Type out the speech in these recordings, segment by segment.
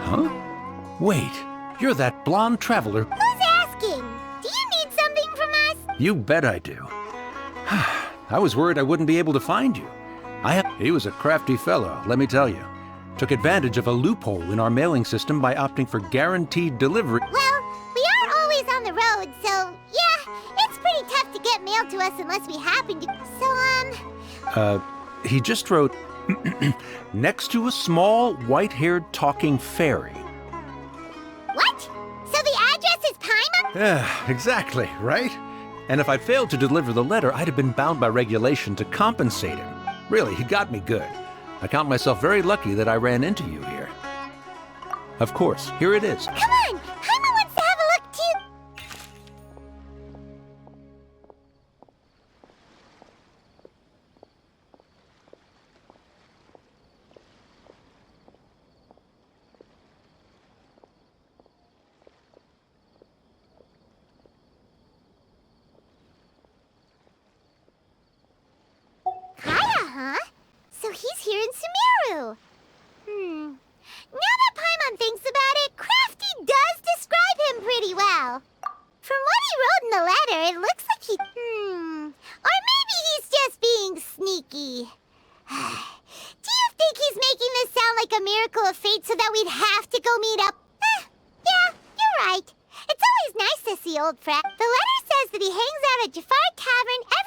Huh? Wait, you're that blonde traveler. Who's asking? Do you need something from us? You bet I do. I was worried I wouldn't be able to find you. He was a crafty fellow, let me tell you. Took advantage of a loophole in our mailing system by opting for guaranteed delivery. Well, we are always on the road, so yeah, it's pretty tough to get mail to us unless we happen to. So, He just wrote, next to a small, white-haired talking fairy. What? So the address is Paimon? Yeah, exactly, right? And if I'd failed to deliver the letter, I'd have been bound by regulation to compensate him. Really, he got me good. I count myself very lucky that I ran into you here. Of course, here it is. Come on! Paimon wants to have a look too! Kaya, huh? So he's here in Sumeru. Now that Paimon thinks about it, Crafty does describe him pretty well. From what he wrote in the letter, it looks like he... Or maybe he's just being sneaky. Do you think he's making this sound like a miracle of fate so that we'd have to go meet up? Yeah, you're right. It's always nice to see old friends. The letter says that he hangs out at Jafar Tavern every...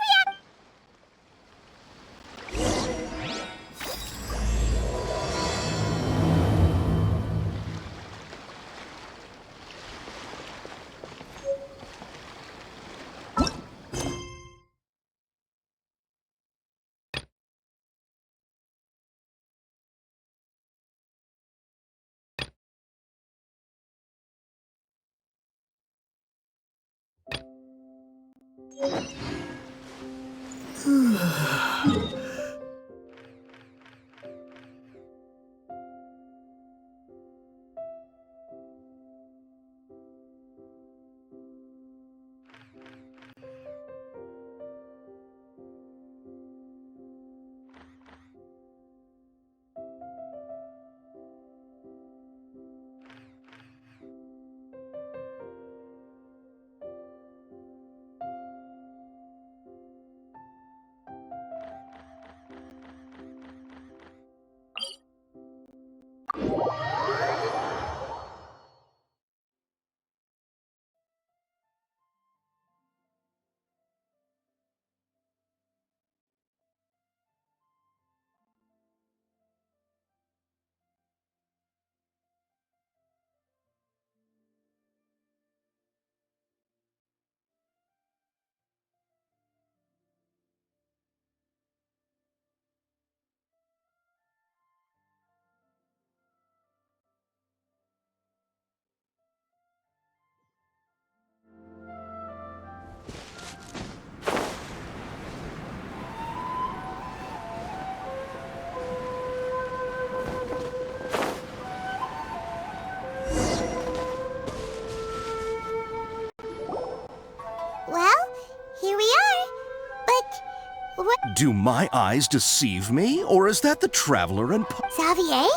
Do my eyes deceive me, or is that the traveler and... Xavier?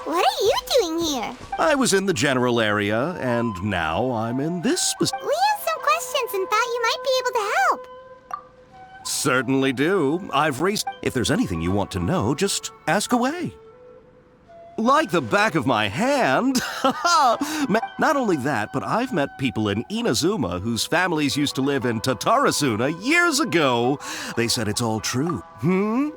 What are you doing here? I was in the general area, and now I'm in this We have some questions and thought you might be able to help. Certainly do. I've raised... If there's anything you want to know, just ask away. Like the back of my hand. Not only that, but I've met people in Inazuma whose families used to live in Tatarasuna years ago. They said it's all true.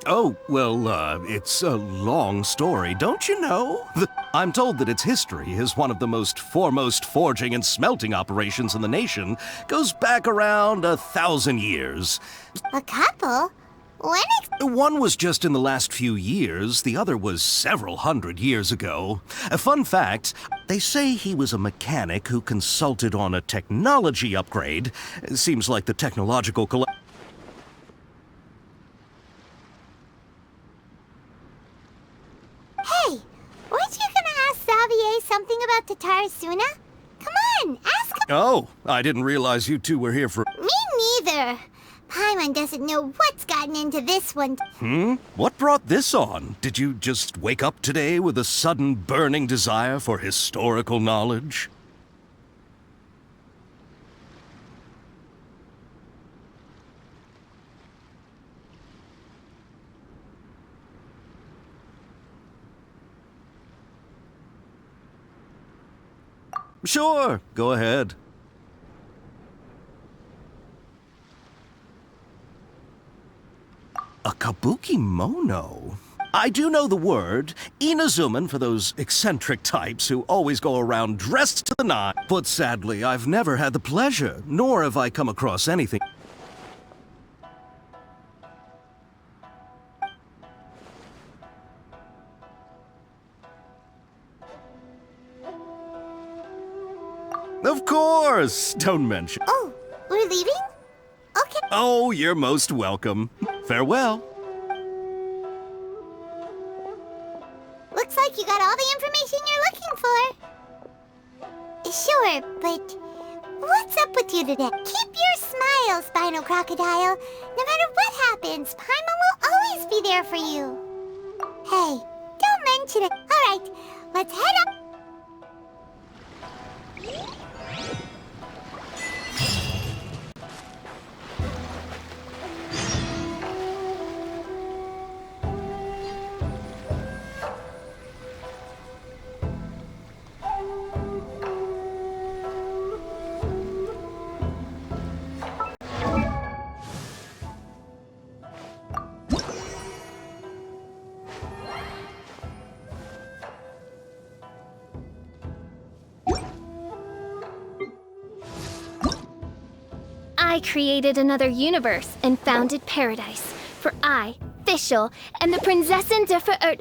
Oh, well, it's a long story, don't you know? I'm told that its history is one of the most foremost forging and smelting operations in the nation. Goes back around 1,000 years. A couple? One was just in the last few years, the other was several hundred years ago. A fun fact, they say he was a mechanic who consulted on a technology upgrade. It seems like the technological something about Tatarasuna? Come on, ask him. Oh, I didn't realize you two were here for... Me neither. Paimon doesn't know what's gotten into this one. What brought this on? Did you just wake up today with a sudden burning desire for historical knowledge? Sure, go ahead. A kabuki mono? I do know the word. Inazuman for those eccentric types who always go around dressed to the nines. But sadly, I've never had the pleasure, nor have I come across anything. Of course! Don't mention. Oh, we're leaving? Okay. Oh, you're most welcome. Farewell. Looks like you got all the information you're looking for. Sure, but what's up with you today? Keep your smile, Spinal Crocodile. No matter what happens, Paimon will always be there for you. Hey, don't mention it. All right, let's head up. I created another universe and founded paradise. For I, Fischl, am the Prinzessin der Verirrt...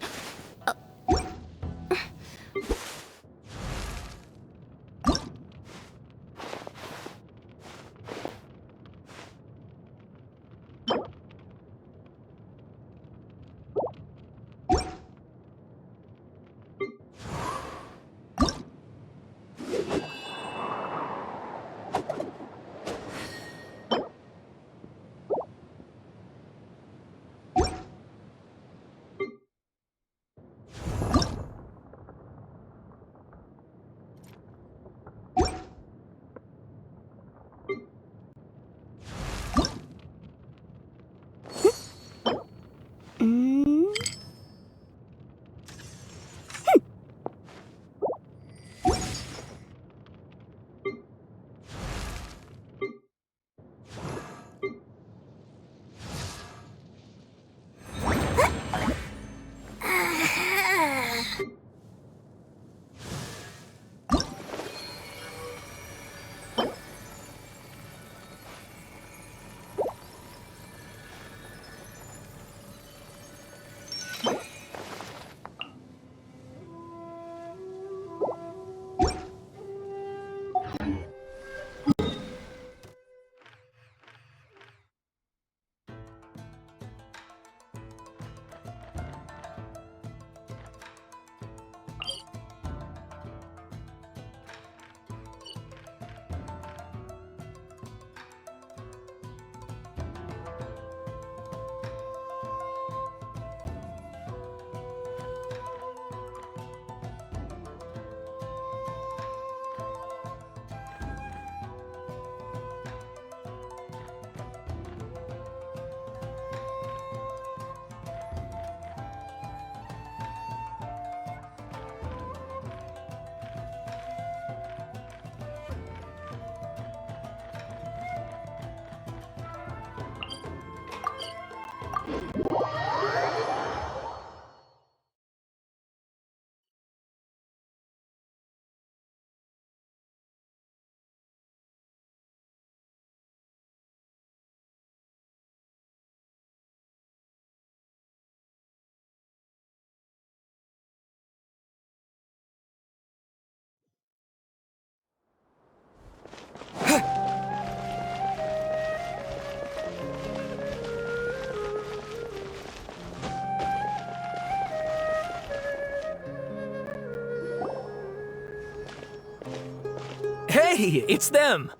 Hey, it's them!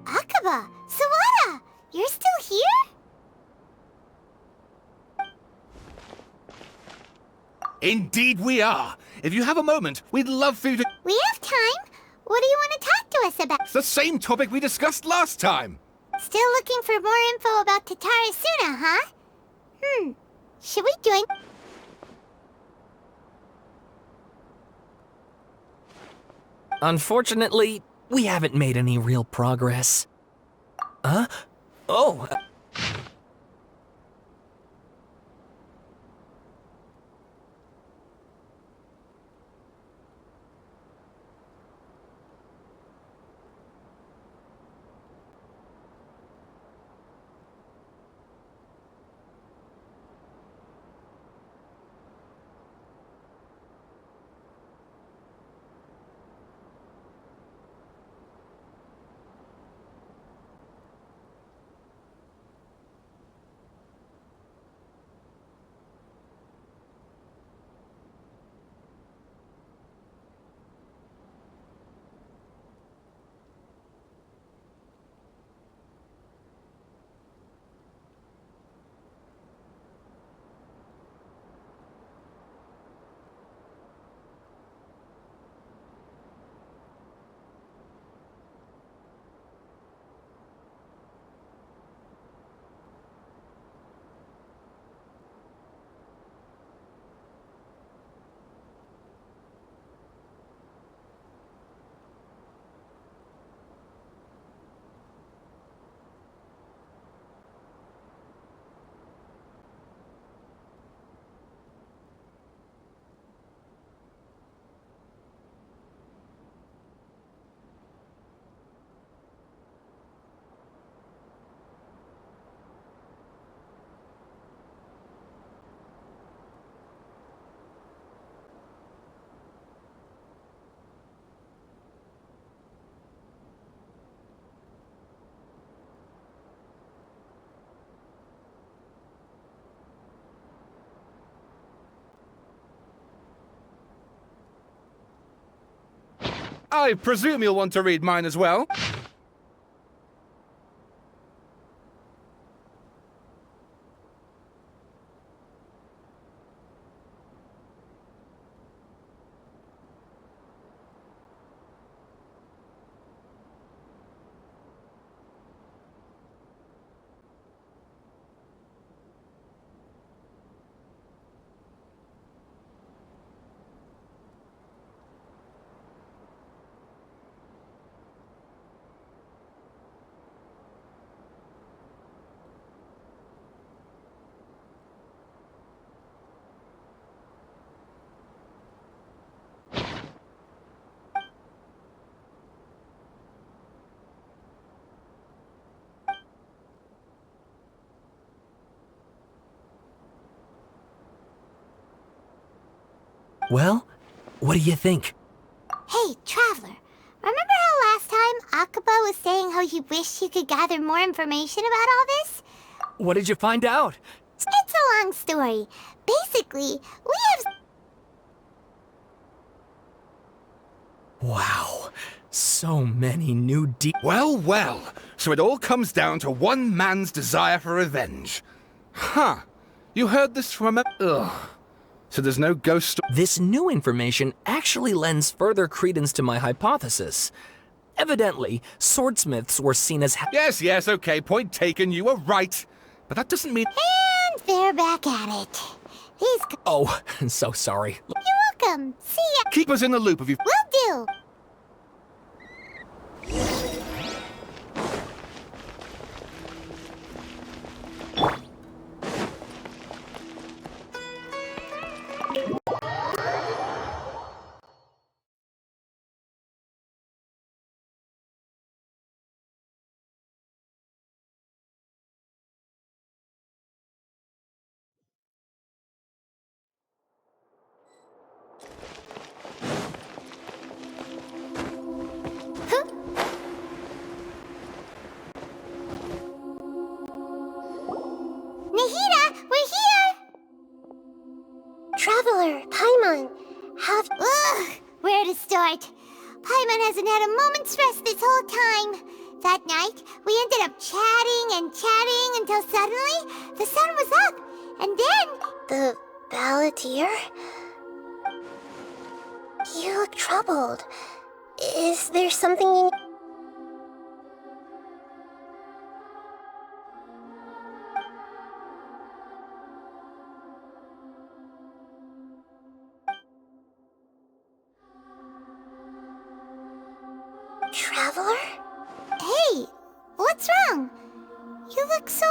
Akaba, Sawada, you're still here? Indeed we are. If you have a moment, we'd love for you to... We have time. What do you want to talk to us about? It's the same topic we discussed last time. Still looking for more info about Tatarasuna, huh? Should we join? Unfortunately, we haven't made any real progress. Huh? Oh, I presume you'll want to read mine as well. well, what do you think? Hey, Traveler. Remember how last time Akaba was saying how he wished he could gather more information about all this? What did you find out? It's a long story. Basically, we have... Wow, so many new Well, well. So it all comes down to one man's desire for revenge. Huh. You heard this from a... Ugh. So there's no ghost story. This new information actually lends further credence to my hypothesis. Evidently, swordsmiths were seen as Yes, okay, point taken, you were right. But that doesn't mean... And they're back at it. These... Oh, so sorry. You're welcome. See ya. Keep us in the loop if you... Will do. haven't had a moment's rest this whole time. That night, we ended up chatting and chatting until suddenly the sun was up. And then... The balladeer? You look troubled. Is there something in... Traveler? Hey, what's wrong? You look so...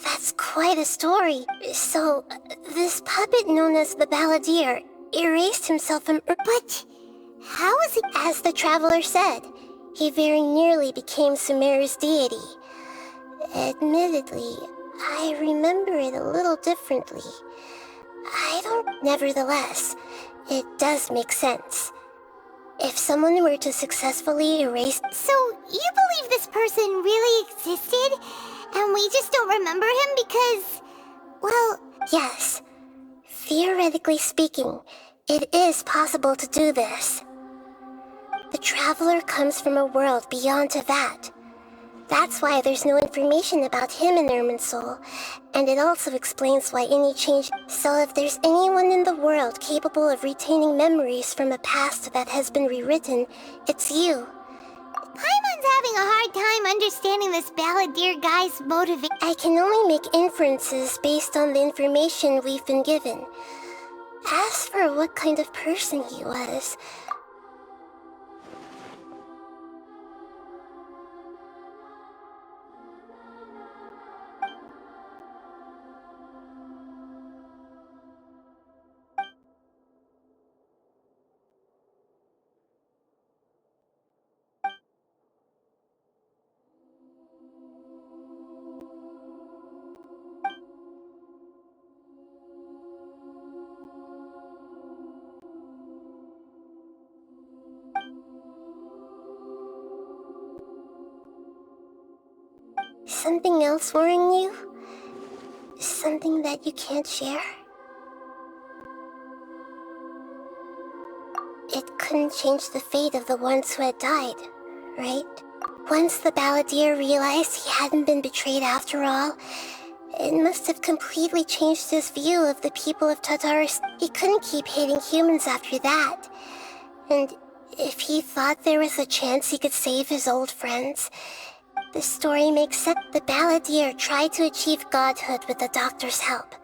That's quite a story. So, this puppet known as the balladeer erased himself from... But how is it... As the traveler said, he very nearly became Sumeru's deity. Admittedly, I remember it a little differently. I don't... Nevertheless, it does make sense. If someone were to successfully erase... So, you believe this person really existed? And we just don't remember him because... Well... Yes. Theoretically speaking, it is possible to do this. The traveler comes from a world beyond to that. That's why there's no information about him in Irminsul, and it also explains why any change... So if there's anyone in the world capable of retaining memories from a past that has been rewritten, it's you. Paimon's having a hard time understanding this balladeer guy's motivation. I can only make inferences based on the information we've been given. As for what kind of person he was... Something else worrying you? Something that you can't share? It couldn't change the fate of the ones who had died, right? Once the balladeer realized he hadn't been betrayed after all, it must have completely changed his view of the people of Tartarus. He couldn't keep hating humans after that. And if he thought there was a chance he could save his old friends... The story makes sense. The balladeer tried to achieve godhood with the doctor's help.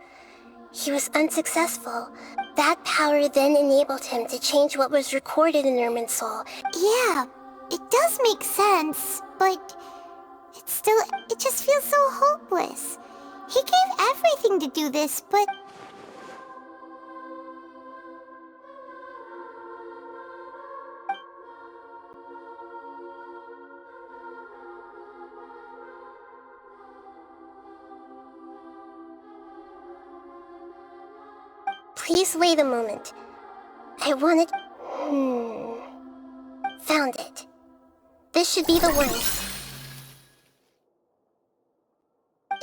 He was unsuccessful. That power then enabled him to change what was recorded in Irminsul. Yeah, it does make sense, but it just feels so hopeless. He gave everything to do this, but... Please wait a moment. I wanted... Found it. This should be the one.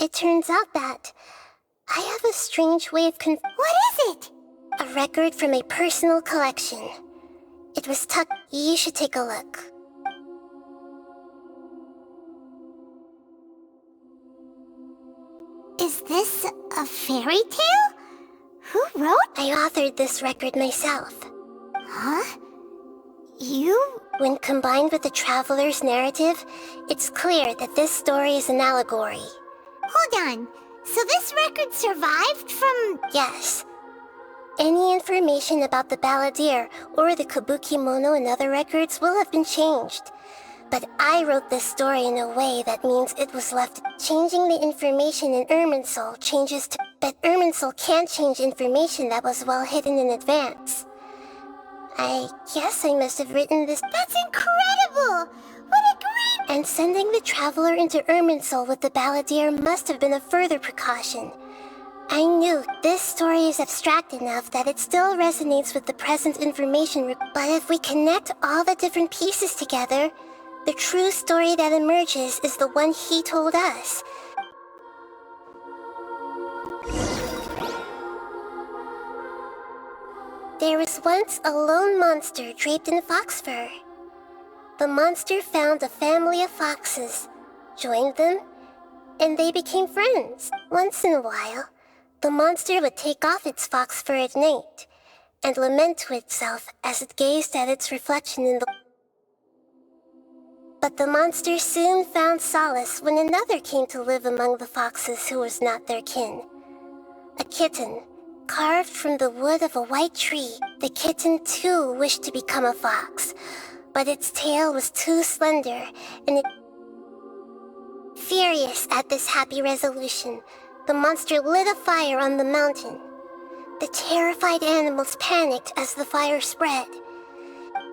It turns out that I have a strange way of What is it? A record from a personal collection. It was tucked... You should take a look. Is this a fairy tale? Who wrote? I authored this record myself. Huh? You? When combined with the traveler's narrative, it's clear that this story is an allegory. Hold on. So this record survived from... Yes. Any information about the balladeer or the kabuki mono and other records will have been changed. But I wrote this story in a way that means it was left. Changing the information in Irminsul changes to... But Irminsul can't change information that was well hidden in advance. I guess I must have written this... That's incredible! What a great... And sending the traveler into Irminsul with the balladeer must have been a further precaution. I knew this story is abstract enough that it still resonates with the present information, but if we connect all the different pieces together, the true story that emerges is the one he told us. There was once a lone monster draped in fox fur. The monster found a family of foxes, joined them, and they became friends. Once in a while, the monster would take off its fox fur at night and lament to itself as it gazed at its reflection in the... But the monster soon found solace when another came to live among the foxes who was not their kin. A kitten, carved from the wood of a white tree. The kitten too wished to become a fox, but its tail was too slender, and it... Furious at this happy resolution, the monster lit a fire on the mountain. The terrified animals panicked as the fire spread.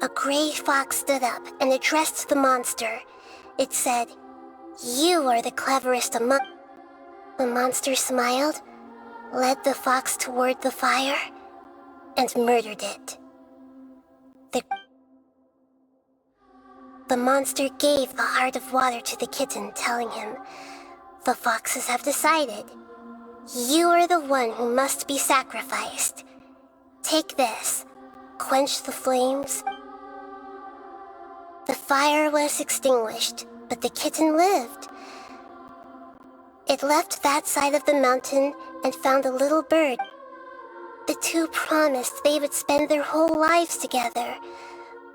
A gray fox stood up and addressed the monster. It said, "You are the cleverest among..." The monster smiled, led the fox toward the fire, and murdered it. The monster gave the heart of water to the kitten, telling him, "The foxes have decided. You are the one who must be sacrificed. Take this, quench the flames." The fire was extinguished, but the kitten lived. It left that side of the mountain and found a little bird. The two promised they would spend their whole lives together,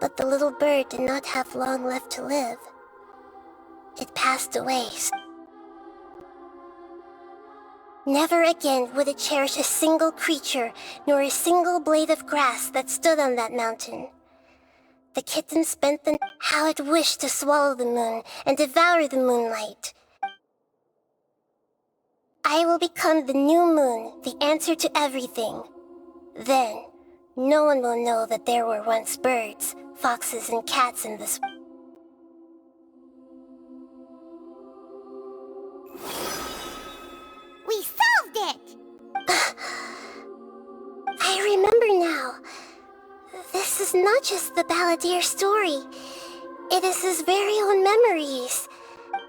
but the little bird did not have long left to live. It passed away. Never again would it cherish a single creature, nor a single blade of grass that stood on that mountain. The kitten spent the... How it wished to swallow the moon and devour the moonlight. I will become the new moon, the answer to everything. Then, no one will know that there were once birds, foxes, and cats in this... We solved it! I remember now. This is not just the balladeer's story. It is his very own memories.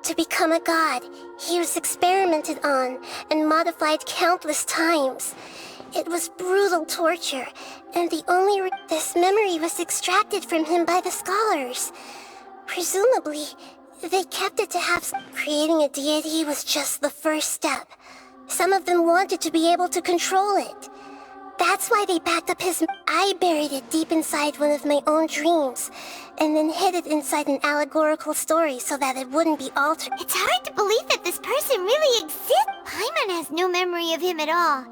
To become a god, he was experimented on and modified countless times. It was brutal torture, and the only this memory was extracted from him by the scholars. Presumably, they kept it to have... Creating a deity was just the first step. Some of them wanted to be able to control it. That's why they backed up his... I buried it deep inside one of my own dreams, and then hid it inside an allegorical story so that it wouldn't be altered. It's hard to believe that this person really exists. Paimon has no memory of him at all.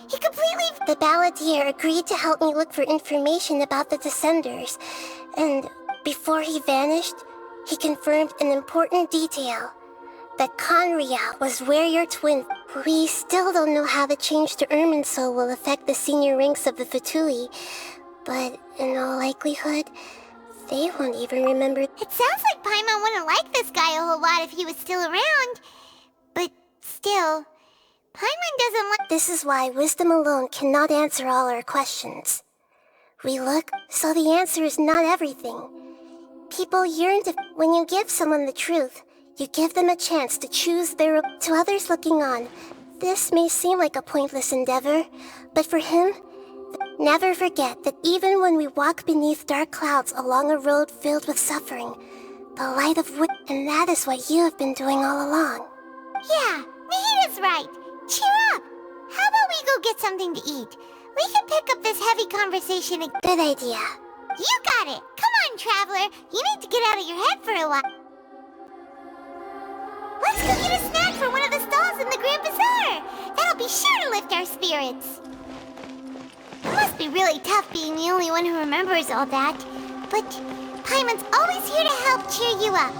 He completely... The balladeer agreed to help me look for information about the Descenders, and before he vanished, he confirmed an important detail. That Conria was where your twin... We still don't know how the change to Irminsul will affect the senior ranks of the Fatui, but in all likelihood, they won't even remember... It sounds like Paimon wouldn't like this guy a whole lot if he was still around. But still, Paimon doesn't like... This is why wisdom alone cannot answer all our questions. We look, so the answer is not everything. People yearn to... When you give someone the truth, you give them a chance to choose their... To others looking on, this may seem like a pointless endeavor, but for him, never forget that even when we walk beneath dark clouds along a road filled with suffering, the light of wit... And that is what you have been doing all along. Yeah, Mihida's right. Cheer up. How about we go get something to eat? We can pick up this heavy conversation again. Good idea. You got it. Come on, traveler. You need to get out of your head for a while. Let's go get a snack from one of the stalls in the Grand Bazaar. That'll be sure to lift our spirits. It must be really tough being the only one who remembers all that. But Paimon's always here to help cheer you up.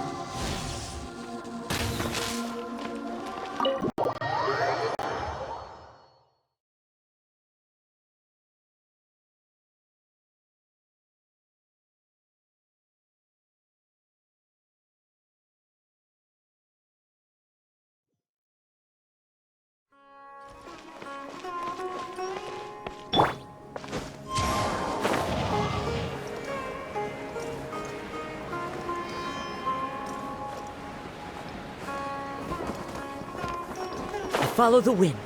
Follow the wind.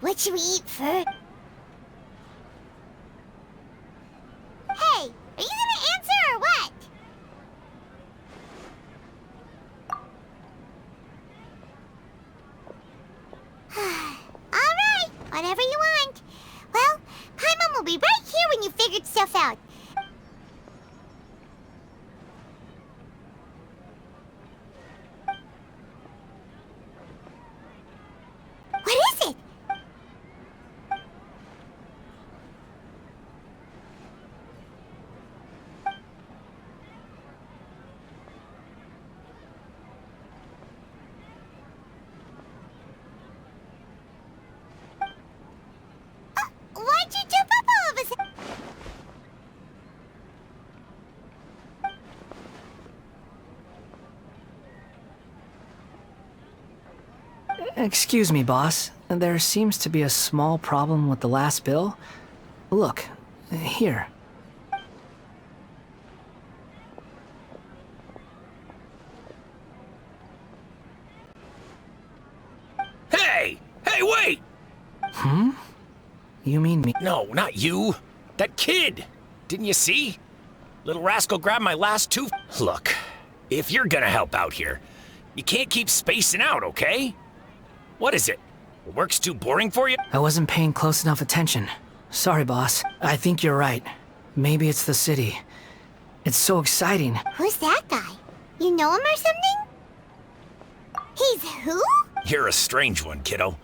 What should we eat first? Hey, are you gonna answer or what? Alright, whatever you want. Well, Paimon will be right here when you figured stuff out. What is it? Why'd you jump up all of a sudden? Excuse me, boss. There seems to be a small problem with the last bill. Look, here. Hey! Hey, wait! You mean me? No, not you. That kid! Didn't you see? Little rascal grabbed my last tooth. Look, if you're gonna help out here, you can't keep spacing out, okay? What is it? The work's too boring for you? I wasn't paying close enough attention. Sorry, boss. I think you're right. Maybe it's the city. It's so exciting. Who's that guy? You know him or something? He's who? You're a strange one, kiddo.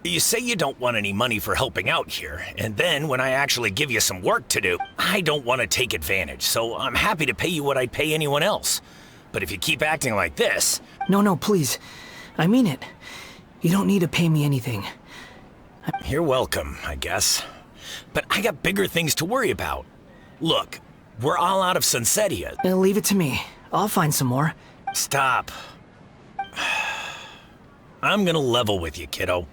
You say you don't want any money for helping out here, and then when I actually give you some work to do, I don't want to take advantage, so I'm happy to pay you what I'd pay anyone else. But if you keep acting like this... No, please. I mean it. You don't need to pay me anything. You're welcome, I guess. But I got bigger things to worry about. Look, we're all out of Sunsetia. Leave it to me. I'll find some more. Stop. I'm gonna level with you, kiddo.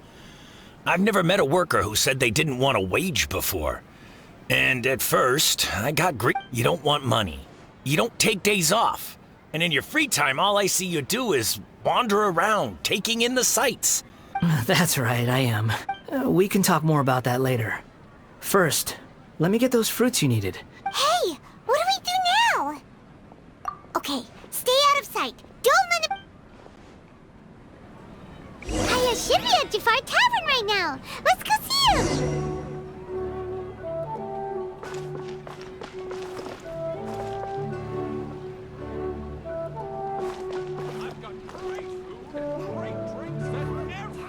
I've never met a worker who said they didn't want a wage before. And at first, I got You don't want money. You don't take days off. And in your free time, all I see you do is wander around, taking in the sights. That's right, I am. We can talk more about that later. First, let me get those fruits you needed. Hey, what do we do now? Okay, stay out of sight. Don't let him... I should be at Jafar Tavern right now. Let's go see him. I've got great food and great drinks that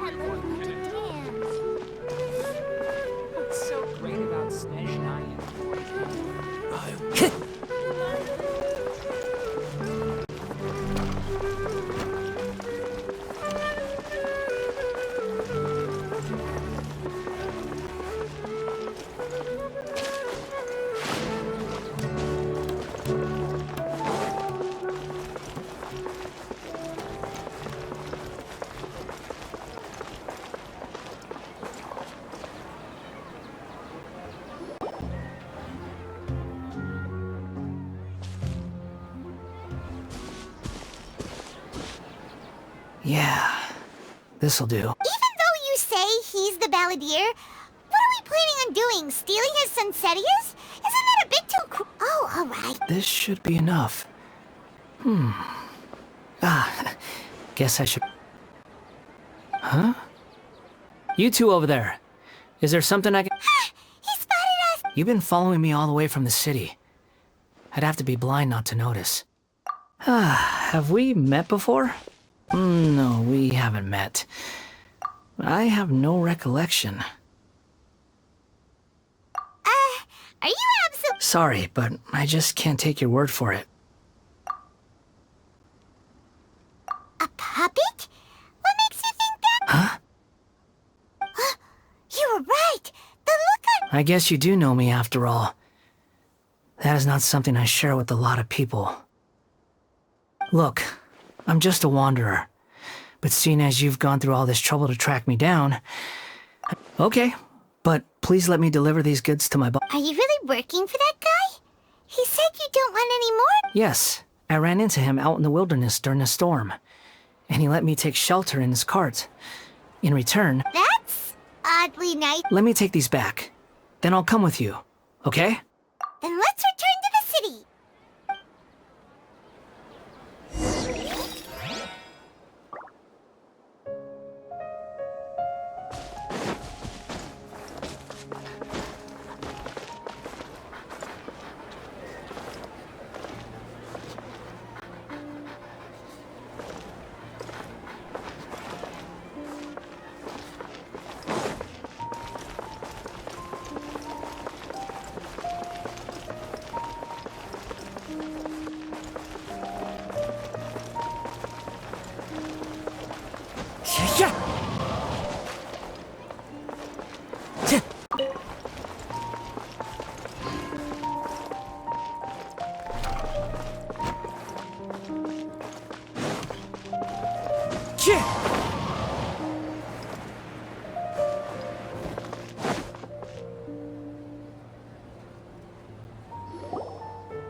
everyone can enjoy. What's so great about Snezhnaya? Yeah, this'll do. Even though you say he's the balladeer, what are we planning on doing? Stealing his Sunsetias? Isn't that a bit too Oh, alright. This should be enough. Guess I should... Huh? You two over there. Is there something I can... He spotted us! You've been following me all the way from the city. I'd have to be blind not to notice. Have we met before? No, we haven't met. I have no recollection. Are you absolutely... Sorry, but I just can't take your word for it. A puppet? What makes you think that? Huh? You were right! The look on... I guess you do know me after all. That is not something I share with a lot of people. Look, I'm just a wanderer. But seeing as you've gone through all this trouble to track me down... Okay, but please let me deliver these goods to my boss. Are you really working for that guy? He said you don't want any more? Yes, I ran into him out in the wilderness during a storm. And he let me take shelter in his cart. In return... That's oddly nice. Let me take these back. Then I'll come with you, okay? Then let's return to the city.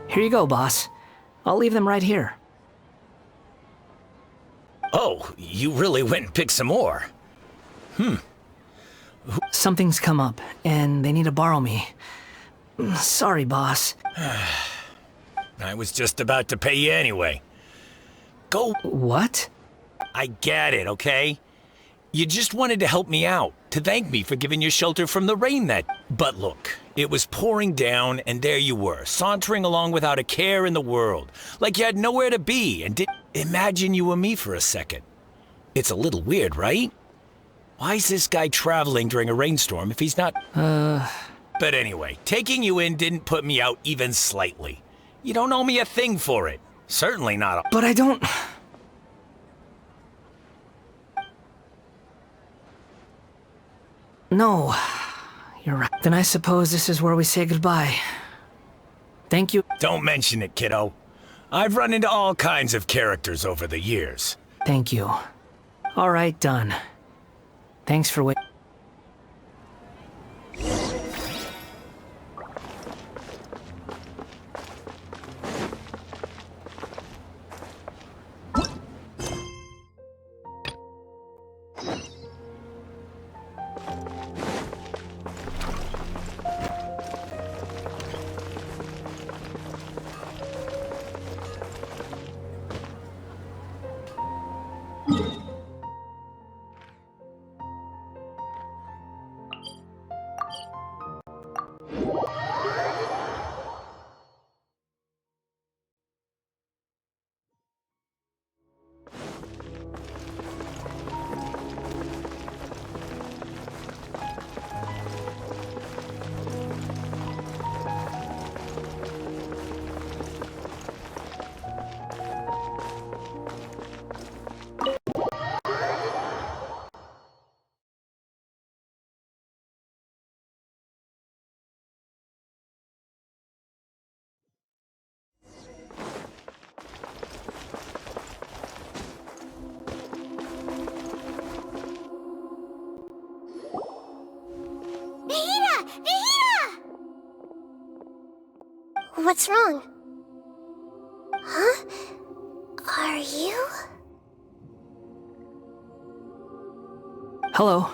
Here you go, boss. I'll leave them right here. Oh, you really went and picked some more. Something's come up, and they need to borrow me. Sorry, boss. I was just about to pay you anyway. Go. What? I get it, okay? You just wanted to help me out, to thank me for giving you shelter from the rain that... But look, it was pouring down, and there you were, sauntering along without a care in the world, like you had nowhere to be, and did... Imagine you were me for a second. It's a little weird, right? Why is this guy traveling during a rainstorm if he's not... But anyway, taking you in didn't put me out even slightly. You don't owe me a thing for it. Certainly not a... But I don't... No, you're right. Then I suppose this is where we say goodbye. Thank you. Don't mention it, kiddo. I've run into all kinds of characters over the years. Thank you. All right, done. Thanks for waiting. What's wrong? Huh? Are you? Hello.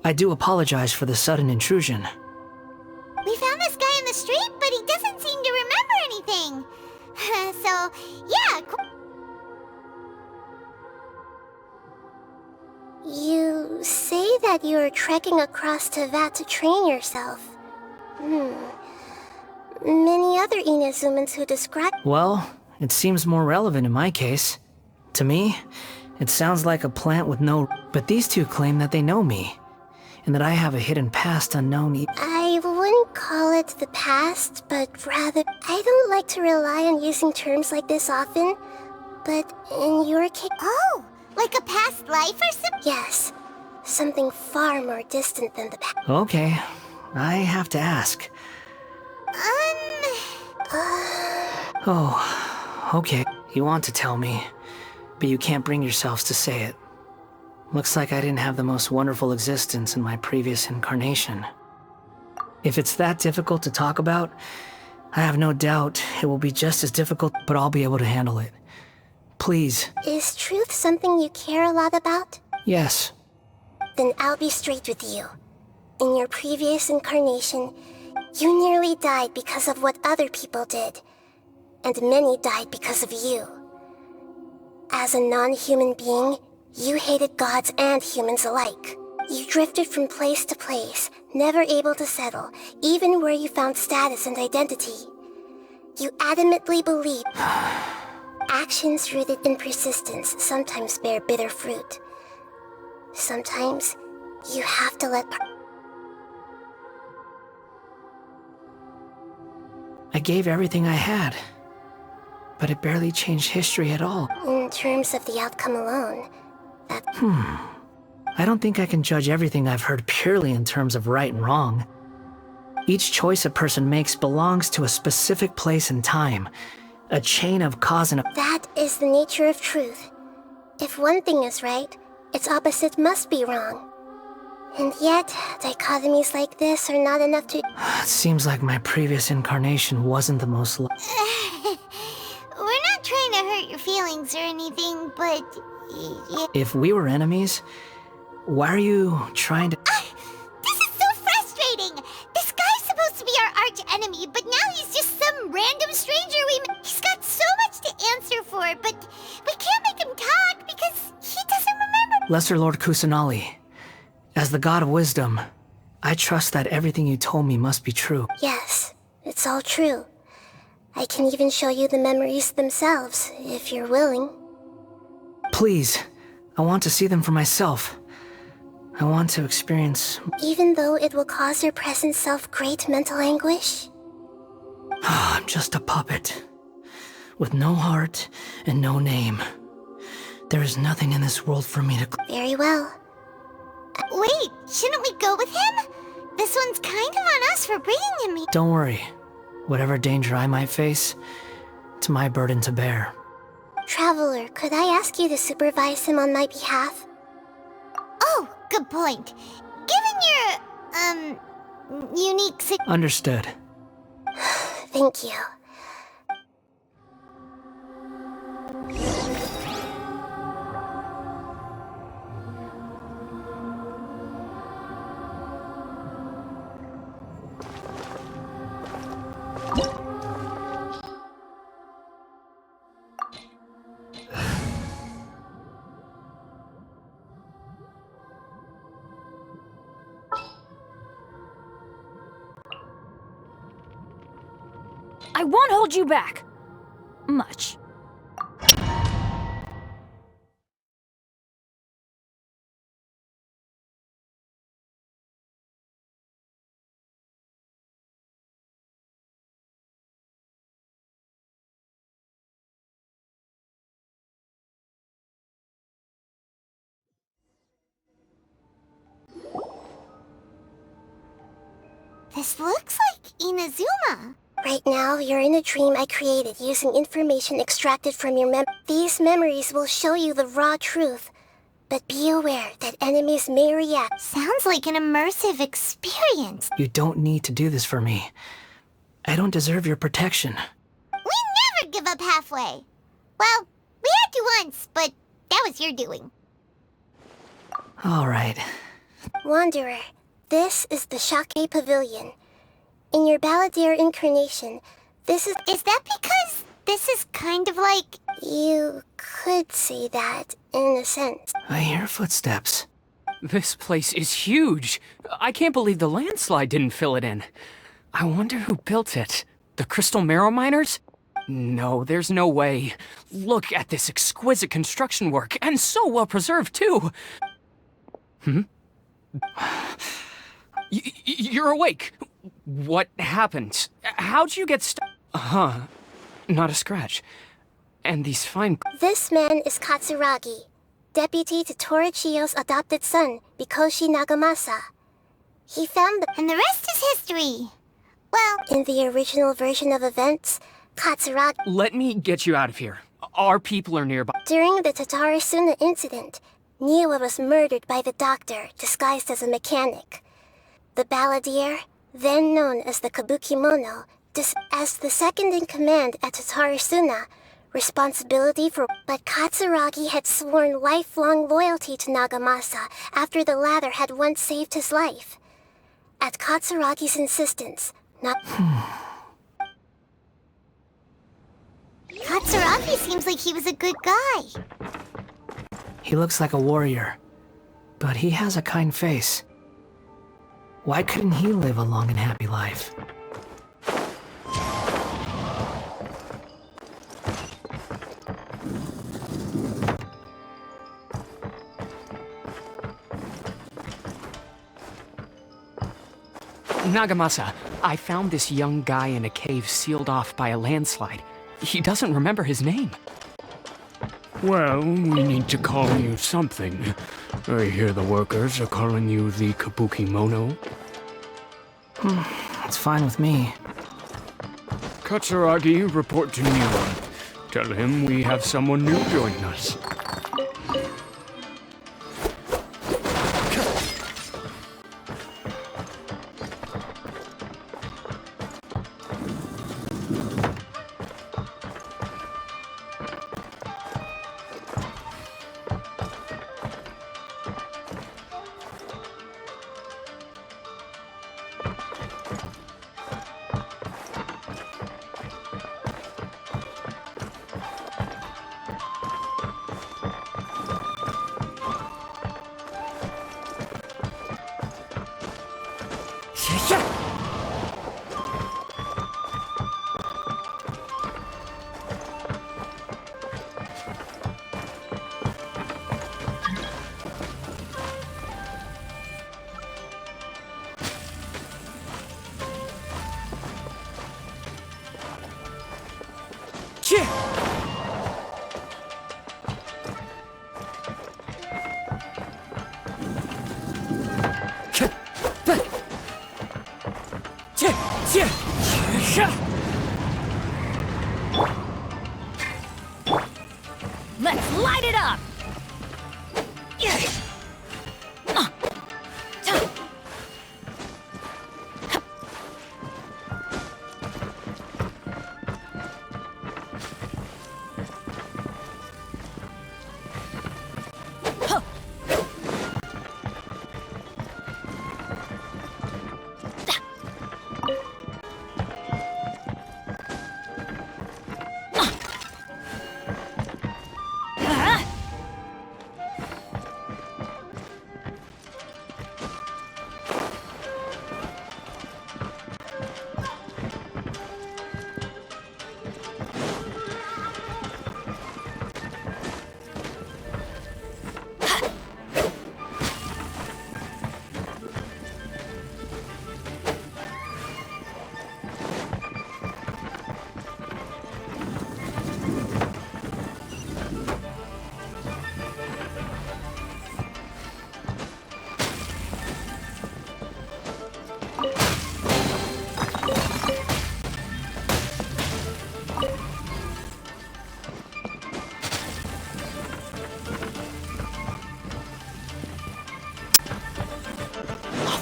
I do apologize for the sudden intrusion. We found this guy in the street, but he doesn't seem to remember anything. So, yeah. You say that you're trekking across Teyvat to train yourself. Many other Inazumans who describe... Well, it seems more relevant in my case. To me, it sounds like a plant with no... But these two claim that they know me, and that I have a hidden past unknown... I wouldn't call it the past, but rather... I don't like to rely on using terms like this often, but in your case... Oh, like a past life or something? Yes, something far more distant than the past. Okay, I have to ask. Oh, okay. You want to tell me, but you can't bring yourselves to say it. Looks like I didn't have the most wonderful existence in my previous incarnation. If it's that difficult to talk about, I have no doubt it will be just as difficult, but I'll be able to handle it. Please. Is truth something you care a lot about? Yes. Then I'll be straight with you. In your previous incarnation, you nearly died because of what other people did, and many died because of you. As a non-human being, you hated gods and humans alike. You drifted from place to place, never able to settle, even where you found status and identity. You adamantly believed actions rooted in persistence sometimes bear bitter fruit. Sometimes, you have to let... I gave everything I had, but it barely changed history at all. In terms of the outcome alone, that... I don't think I can judge everything I've heard purely in terms of right and wrong. Each choice a person makes belongs to a specific place and time, a chain of cause and... That is the nature of truth. If one thing is right, its opposite must be wrong. And yet, dichotomies like this are not enough to... It seems like my previous incarnation wasn't the most... We're not trying to hurt your feelings or anything, but... If we were enemies, why are you trying to... This is so frustrating! This guy's supposed to be our arch-enemy, but now he's just some random stranger we met. He's got so much to answer for, but we can't make him talk because he doesn't remember... Lesser Lord Kusanali, as the god of wisdom, I trust that everything you told me must be true. Yes, it's all true. I can even show you the memories themselves, if you're willing. Please, I want to see them for myself. I want to experience... Even though it will cause your present self great mental anguish? I'm just a puppet. With no heart and no name. There is nothing in this world for me to... Very well. Wait, shouldn't we go with him? This one's kind of on us for bringing him here. Don't worry. Whatever danger I might face, it's my burden to bear. Traveler, could I ask you to supervise him on my behalf? Oh, good point. Given your, unique Understood. Thank you. I won't hold you back. Much. This looks like Inazuma. Right now, you're in a dream I created using information extracted from your These memories will show you the raw truth. But be aware that enemies may react. Sounds like an immersive experience. You don't need to do this for me. I don't deserve your protection. We never give up halfway. Well, we had to once, but that was your doing. All right. Wanderer, this is the Shake Pavilion. In your Balladeer incarnation, this is... Is that because this is kind of like... You could say that, in a sense. I hear footsteps. This place is huge. I can't believe the landslide didn't fill it in. I wonder who built it. The Crystal Marrow Miners? No, there's no way. Look at this exquisite construction work, and so well preserved, too. You're awake. What happened? How'd you get stuck? Not a scratch. And these fine... This man is Katsuragi, deputy to Torichio's adopted son, Mikoshi Nagamasa. He found the... And the rest is history. Well... In the original version of events, Katsuragi... Let me get you out of here. Our people are nearby. During the Tatarasuna incident, Niwa was murdered by the doctor, disguised as a mechanic. The Balladeer, then known as the Kabukimono, as the second in command at Tatarasuna, responsibility for... But Katsuragi had sworn lifelong loyalty to Nagamasa after the latter had once saved his life. At Katsuragi's insistence, Katsuragi seems like he was a good guy. He looks like a warrior, but he has a kind face. Why couldn't he live a long and happy life? Nagamasa, I found this young guy in a cave sealed off by a landslide. He doesn't remember his name. Well, we need to call you something. I hear the workers are calling you the Kabukimono. It's fine with me. Katsuragi, report to Niwa. Tell him we have someone new joining us. Let's light it up!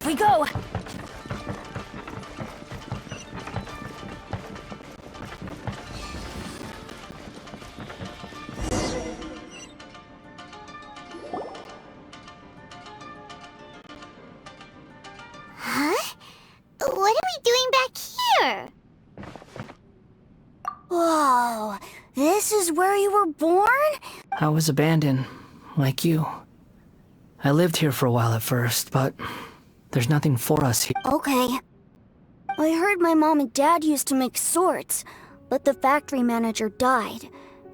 We go! Huh? What are we doing back here? Whoa, this is where you were born? I was abandoned, like you. I lived here for a while at first, but there's nothing for us here. Okay. I heard my mom and dad used to make swords, but the factory manager died.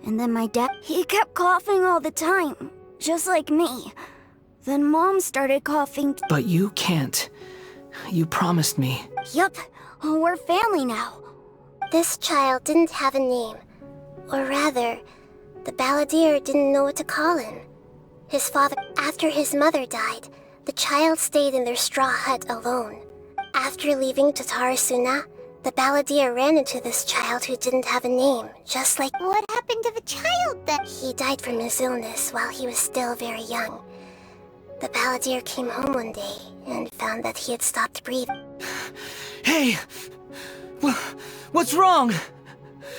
And then my dad, he kept coughing all the time, just like me. Then Mom started coughing. But you can't. You promised me. Yup, we're family now. This child didn't have a name. Or rather, the balladeer didn't know what to call him. His father, after his mother died, the child stayed in their straw hut alone. After leaving Tatarasuna, the balladeer ran into this child who didn't have a name, just like... What happened to the child then? He died from his illness while he was still very young. The balladeer came home one day and found that he had stopped breathing. Hey! What's wrong?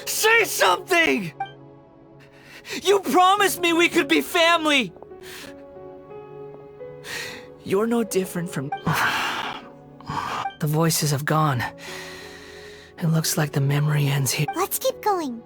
Say something! You promised me we could be family! You're no different from... The voices have gone. It looks like the memory ends here. Let's keep going.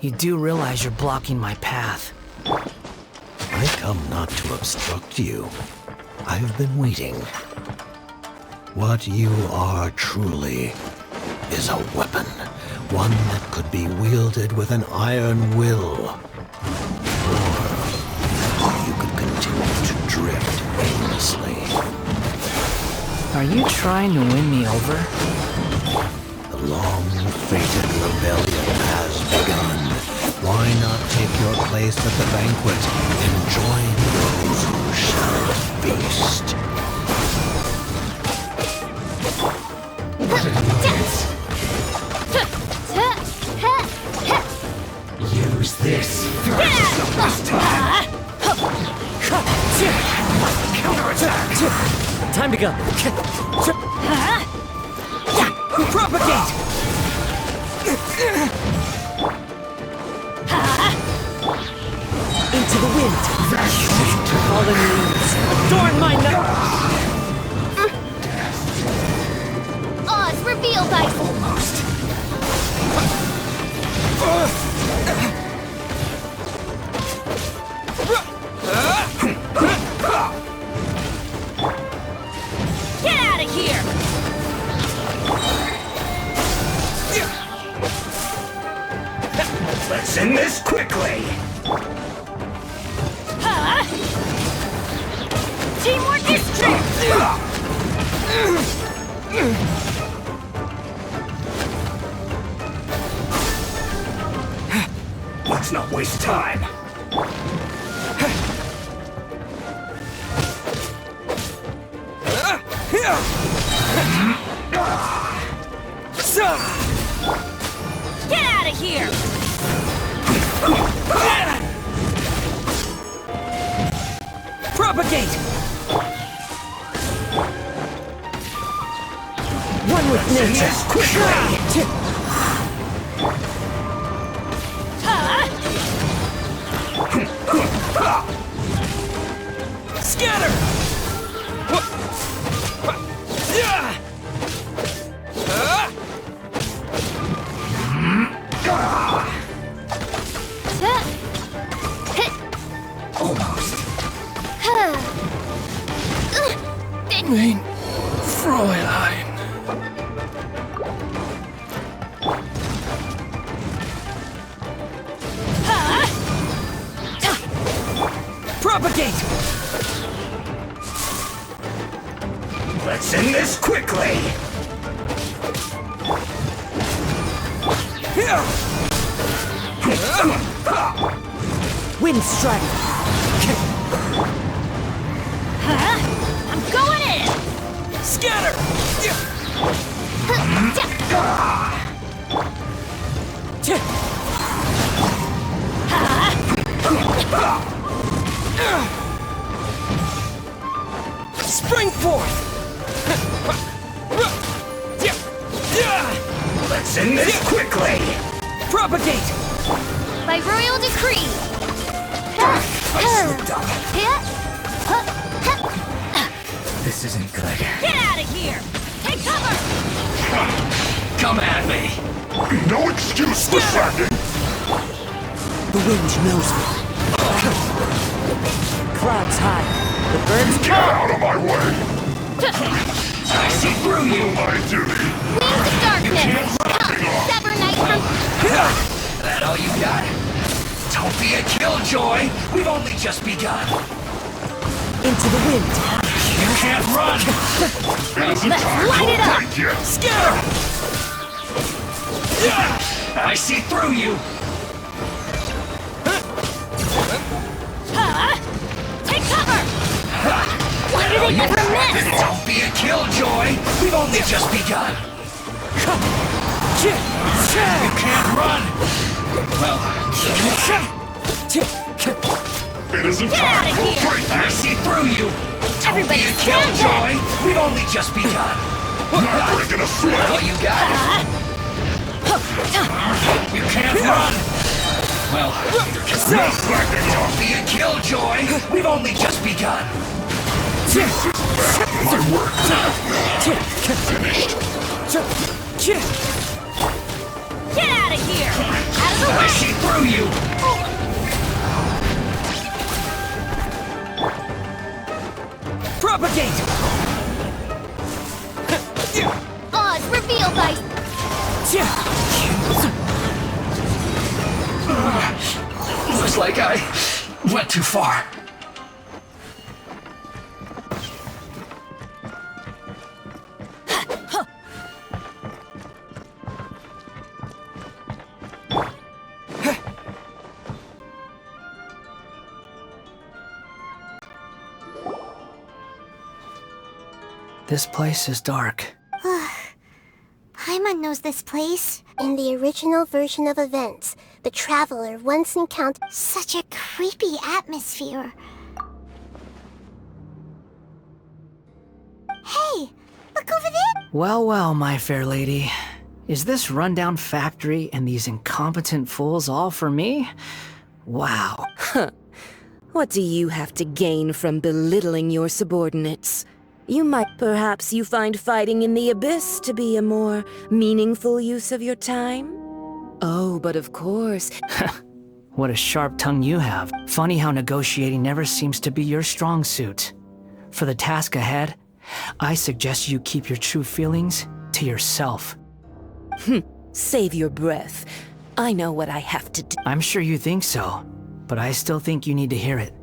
You do realize you're blocking my path. I come not to obstruct you. I've been waiting. What you are truly is a weapon. One that could be wielded with an iron will. Or you could continue to drift aimlessly. Are you trying to win me over? The long-fated rebellion has begun. Why not take your place at the banquet and join those who shall feast? Use this. This time. Counterattack. Time to go. Propagate! Into the wind. Fallen leaves. Adorn my night. Oz, reveal thy... Almost. Get out of here! Let's end this quickly. time! Get out of here! Propagate! One with nature. Quickly! Scatter! Almost. Mein Fräulein. Propagate! Let's end this quickly! Wind strike! I'm going in! Scatter! Spring forth! Let's end this quickly! Propagate! By royal decree. I slipped up. This isn't good. Get out of here! Take cover! Come at me! No excuse for slacking! The wind knows me. Clouds high. The birds Get out of my way! I see through you! My duty! Wings of darkness. Come, sever night from... That all you got? Don't be a killjoy! We've only just begun! into the wind. You can't run! Let's light it up! Scare! I see through you! Take cover! Why do they never miss? Don't be a killjoy! We've only just begun! You can't run! Well... It isn't Get time out of for here! break! I see through you! Everybody Don't be a stand killjoy! We've only just begun! Not breaking a sweat! All you got? You can't run! Well, No slacking don't off! be a killjoy! We've only just begun! My work finished. Get out of here! Out of the I way! see through you! Propagate! Oz revealed by... Looks like I went too far. This place is dark. Paimon knows this place. In the original version of events, the Traveler once encountered Such a creepy atmosphere. Hey, look over there. Well, well, my fair lady. Is this rundown factory and these incompetent fools all for me? Wow. What do you have to gain from belittling your subordinates? Perhaps you find fighting in the abyss to be a more meaningful use of your time? Oh, but of course. What a sharp tongue you have. Funny how negotiating never seems to be your strong suit. For the task ahead, I suggest you keep your true feelings to yourself. Save your breath. I know what I have to do. I'm sure you think so, but I still think you need to hear it.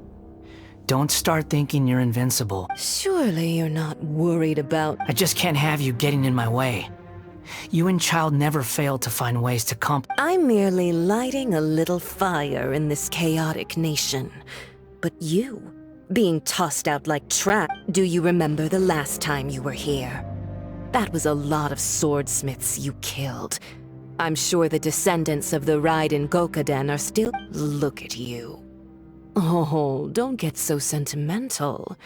Don't start thinking you're invincible. Surely you're not worried about... I just can't have you getting in my way. You and Child never failed to find ways to I'm merely lighting a little fire in this chaotic nation. But you, being tossed out like trash. Do you remember the last time you were here? That was a lot of swordsmiths you killed. I'm sure the descendants of the Raiden Gokaden are still... Look at you. Oh, don't get so sentimental.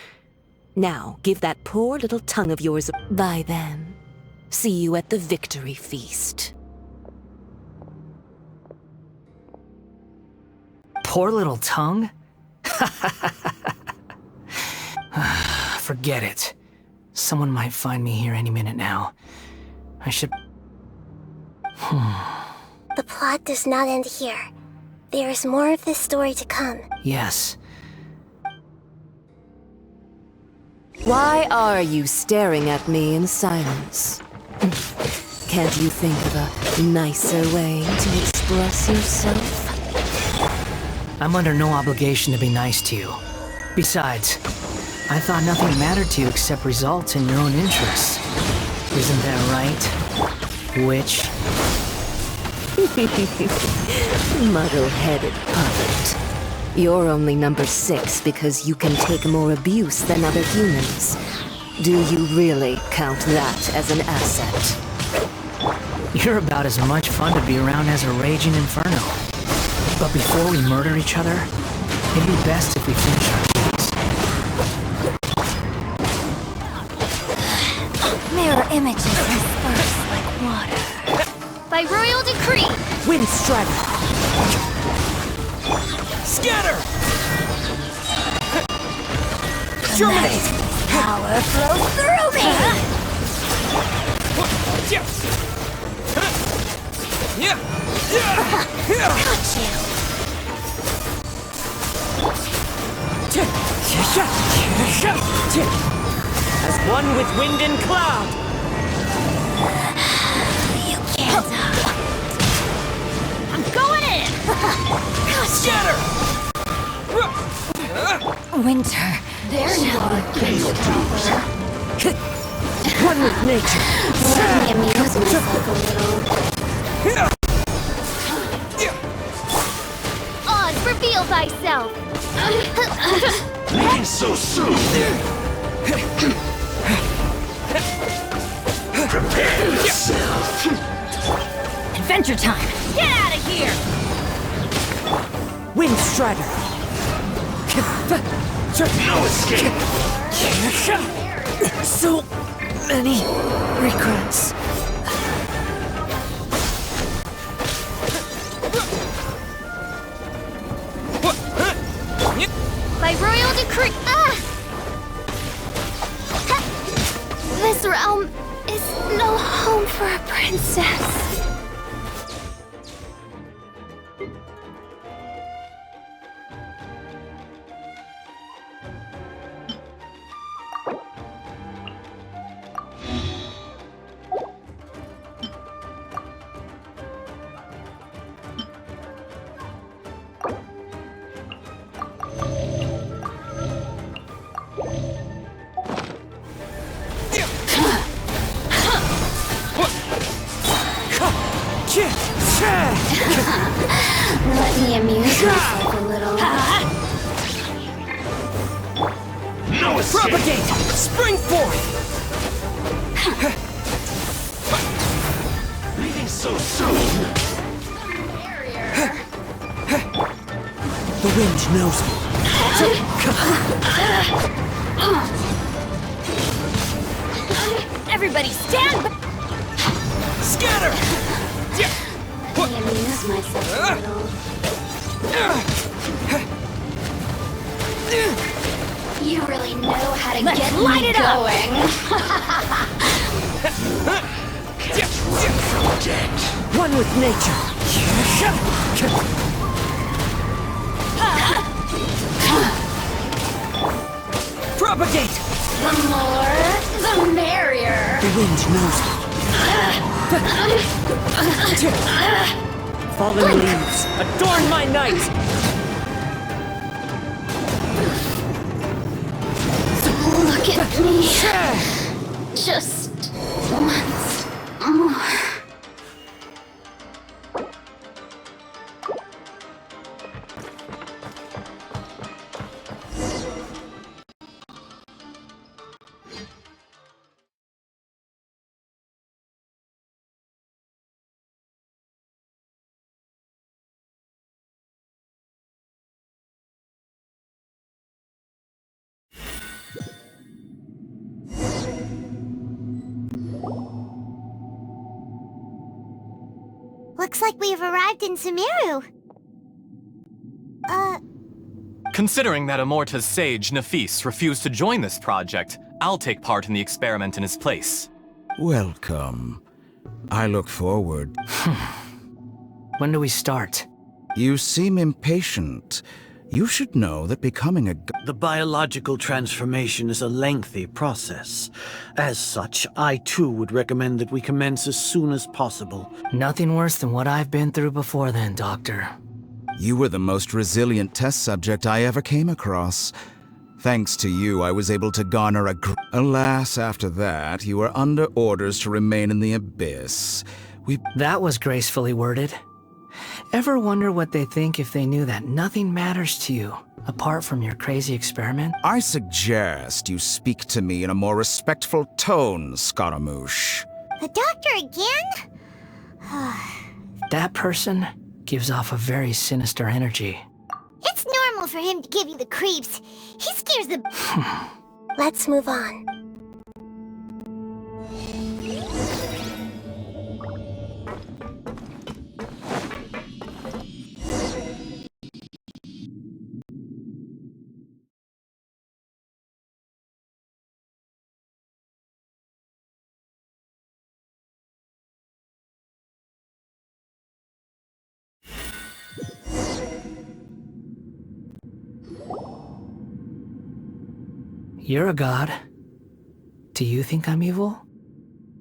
Now, give that poor little tongue of yours... Bye then. See you at the victory feast. Poor little tongue? Forget it. Someone might find me here any minute now. I should... The plot does not end here. There is more of this story to come. Yes. Why are you staring at me in silence? Can't you think of a nicer way to express yourself? I'm under no obligation to be nice to you. Besides, I thought nothing mattered to you except results in your own interests. Isn't that right, witch? Muddle-headed puppet. You're only number 6 because you can take more abuse than other humans. Do you really count that as an asset? You're about as much fun to be around as a raging inferno. But before we murder each other, it'd be best if we finish our duties. Mirror images disperse like water. By royal decree! Wind Strider! Scatter! Germinate! Power flows through me! Got you! As one with wind and cloud! You can't I'm going in! Scatter! Winter, There's no One with nature! let me amuse myself a little. Oz, reveal thyself! Leaving so soon! Prepare yourself! Adventure time! Get out of here! Wind Strider! No escape! So many regrets. By royal decree... This realm is no home for a princess. Let me amuse myself a little. No escape! Propagate! Spring forth! Leaving so soon! The wind knows me. Everybody stand back! Scatter! Let me amuse myself a little. You really know how to Let's get light me it up. going. One with nature. Propagate! The more, the merrier. The wind knows me. Fallen leaves, adorn my night! Look at me. Just once more. Looks like we've arrived in Sumeru. Considering that Amorta's sage, Nafis, refused to join this project, I'll take part in the experiment in his place. Welcome. I look forward. When do we start? You seem impatient. You should know that becoming a... The biological transformation is a lengthy process. As such, I too would recommend that we commence as soon as possible. Nothing worse than what I've been through before then, Doctor. You were the most resilient test subject I ever came across. Thanks to you, I was able to garner a Alas, after that, you were under orders to remain in the abyss. That was gracefully worded. Ever wonder what they think if they knew that nothing matters to you, apart from your crazy experiment? I suggest you speak to me in a more respectful tone, Scaramouche. The doctor again? That person gives off a very sinister energy. It's normal for him to give you the creeps. He scares the... Let's move on. You're a god. Do you think I'm evil?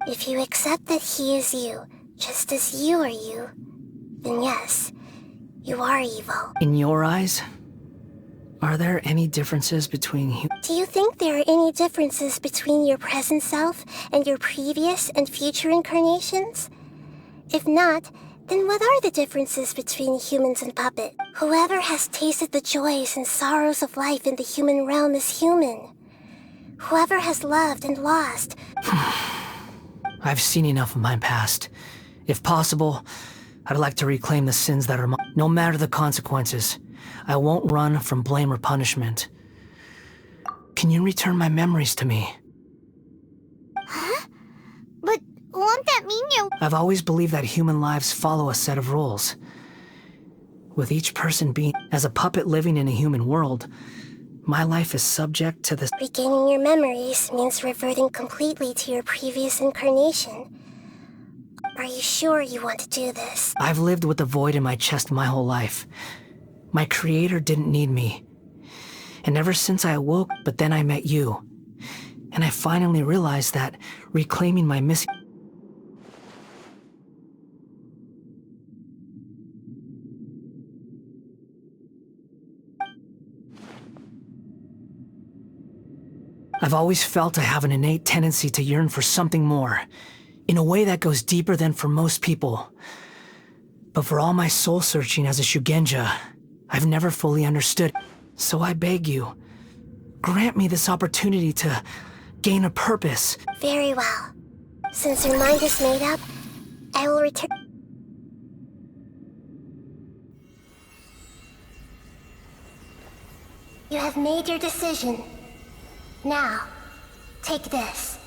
If you accept that he is you, just as you are you, then yes, you are evil. In your eyes, are there any differences between Do you think there are any differences between your present self and your previous and future incarnations? If not, then what are the differences between humans and puppet? Whoever has tasted the joys and sorrows of life in the human realm is human. Whoever has loved and lost... I've seen enough of my past. If possible, I'd like to reclaim the sins that are mine. No matter the consequences, I won't run from blame or punishment. Can you return my memories to me? Huh? But won't that mean you... I've always believed that human lives follow a set of rules. With each person being... As a puppet living in a human world, my life is subject to this... Regaining your memories means reverting completely to your previous incarnation. Are you sure you want to do this? I've lived with a void in my chest my whole life. My creator didn't need me. And ever since I awoke, but then I met you. And I finally realized that reclaiming my missing... I've always felt I have an innate tendency to yearn for something more, in a way that goes deeper than for most people. But for all my soul-searching as a Shugenja, I've never fully understood. So I beg you, grant me this opportunity to gain a purpose. Very well. Since your mind is made up, I will return... You have made your decision. Now, take this.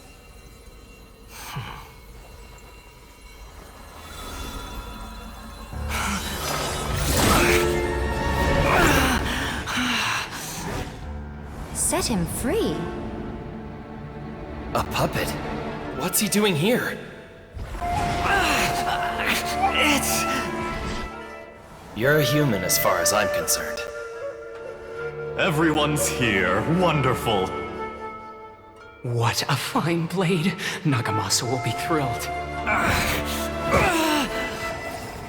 Set him free. A puppet? What's he doing here? You're a human as far as I'm concerned. Everyone's here. Wonderful. What a fine blade. Nagamasa will be thrilled.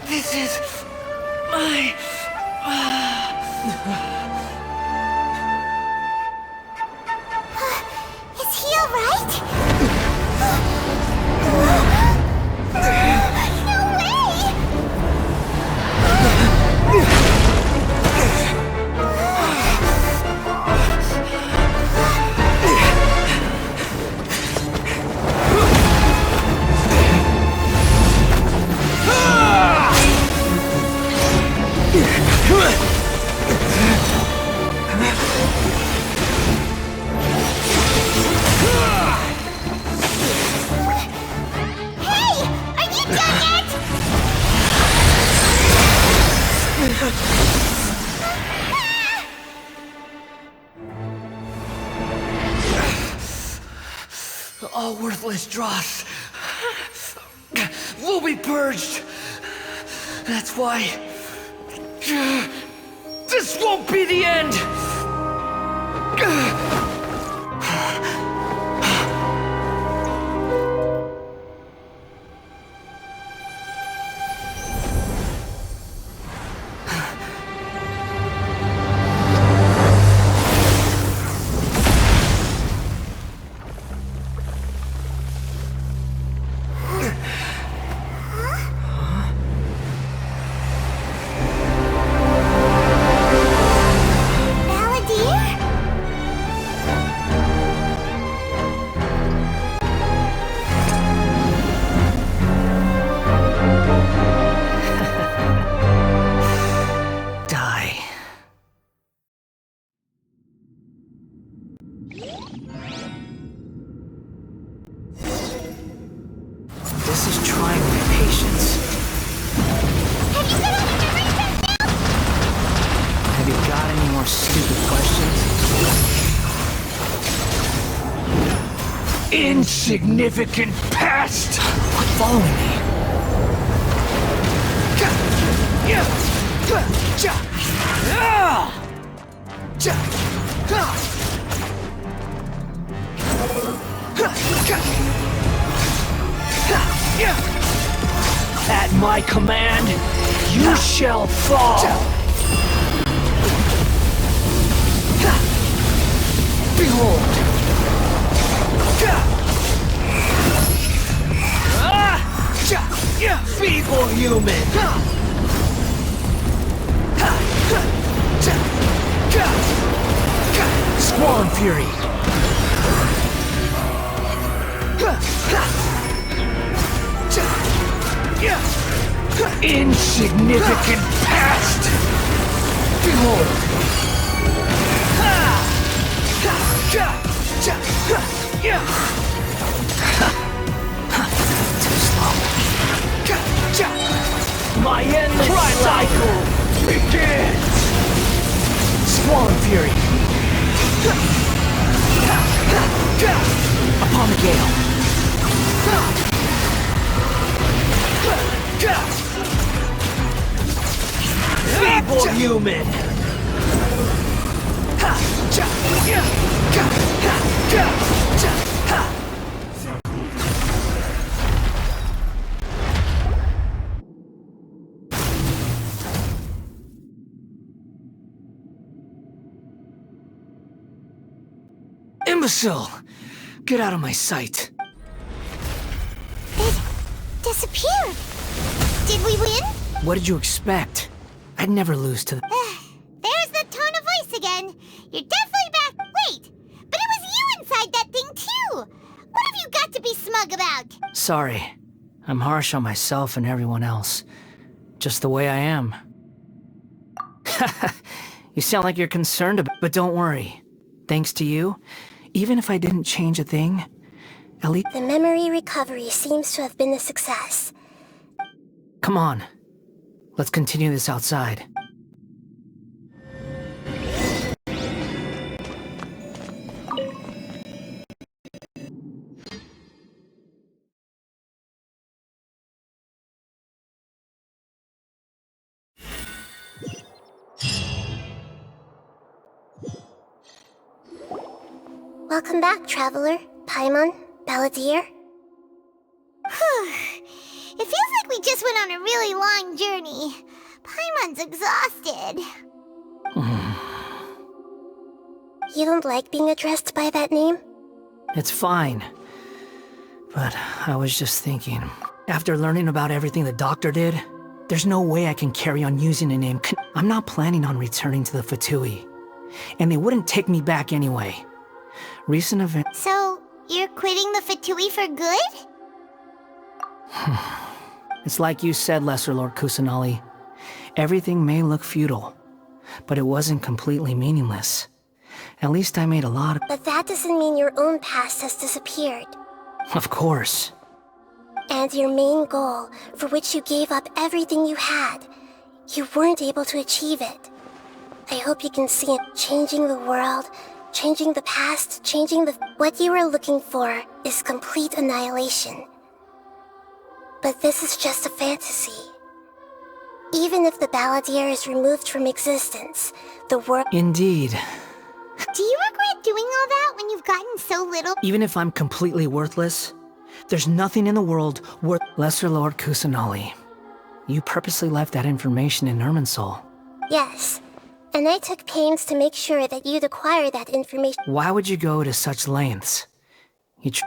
This is my... Is he alright? No way! All worthless dross will be purged. That's why this won't be the end. Insignificant past! Follow me. At my command, you shall fall! Behold! Feeble human! Swan Fury! Insignificant past! Behold! Too slow. My endless cycle begins! Swan Fury! Upon the gale. Feeble human! Imbecile! Get out of my sight. It disappeared. Did we win? What did you expect? I'd never lose to the... There's the tone of voice again. You're definitely back. Wait, but it was you inside that thing too. What have you got to be smug about? Sorry. I'm harsh on myself and everyone else. Just the way I am. You sound like you're concerned about... But don't worry. Thanks to you, even if I didn't change a thing, at least... The memory recovery seems to have been a success. Come on. Let's continue this outside. Welcome back, traveler. Paimon, Balladeer. It feels like we just went on a really long journey. Paimon's exhausted. You don't like being addressed by that name? It's fine. But I was just thinking, after learning about everything the doctor did, there's no way I can carry on using a name. I'm not planning on returning to the Fatui. And they wouldn't take me back anyway. Recent events... So, you're quitting the Fatui for good? It's like you said, Lesser Lord Kusanali. Everything may look futile, but it wasn't completely meaningless. At least I made a lot of... But that doesn't mean your own past has disappeared. Of course. And your main goal, for which you gave up everything you had, you weren't able to achieve it. I hope you can see it changing the world, changing the past, What you were looking for is complete annihilation. But this is just a fantasy. Even if the Balladeer is removed from existence, the world... Indeed. Do you regret doing all that when you've gotten so little? Even if I'm completely worthless, there's nothing in the world worth... Lesser Lord Kusanali, you purposely left that information in Irminsul. Yes, and I took pains to make sure that you'd acquire that information. Why would you go to such lengths?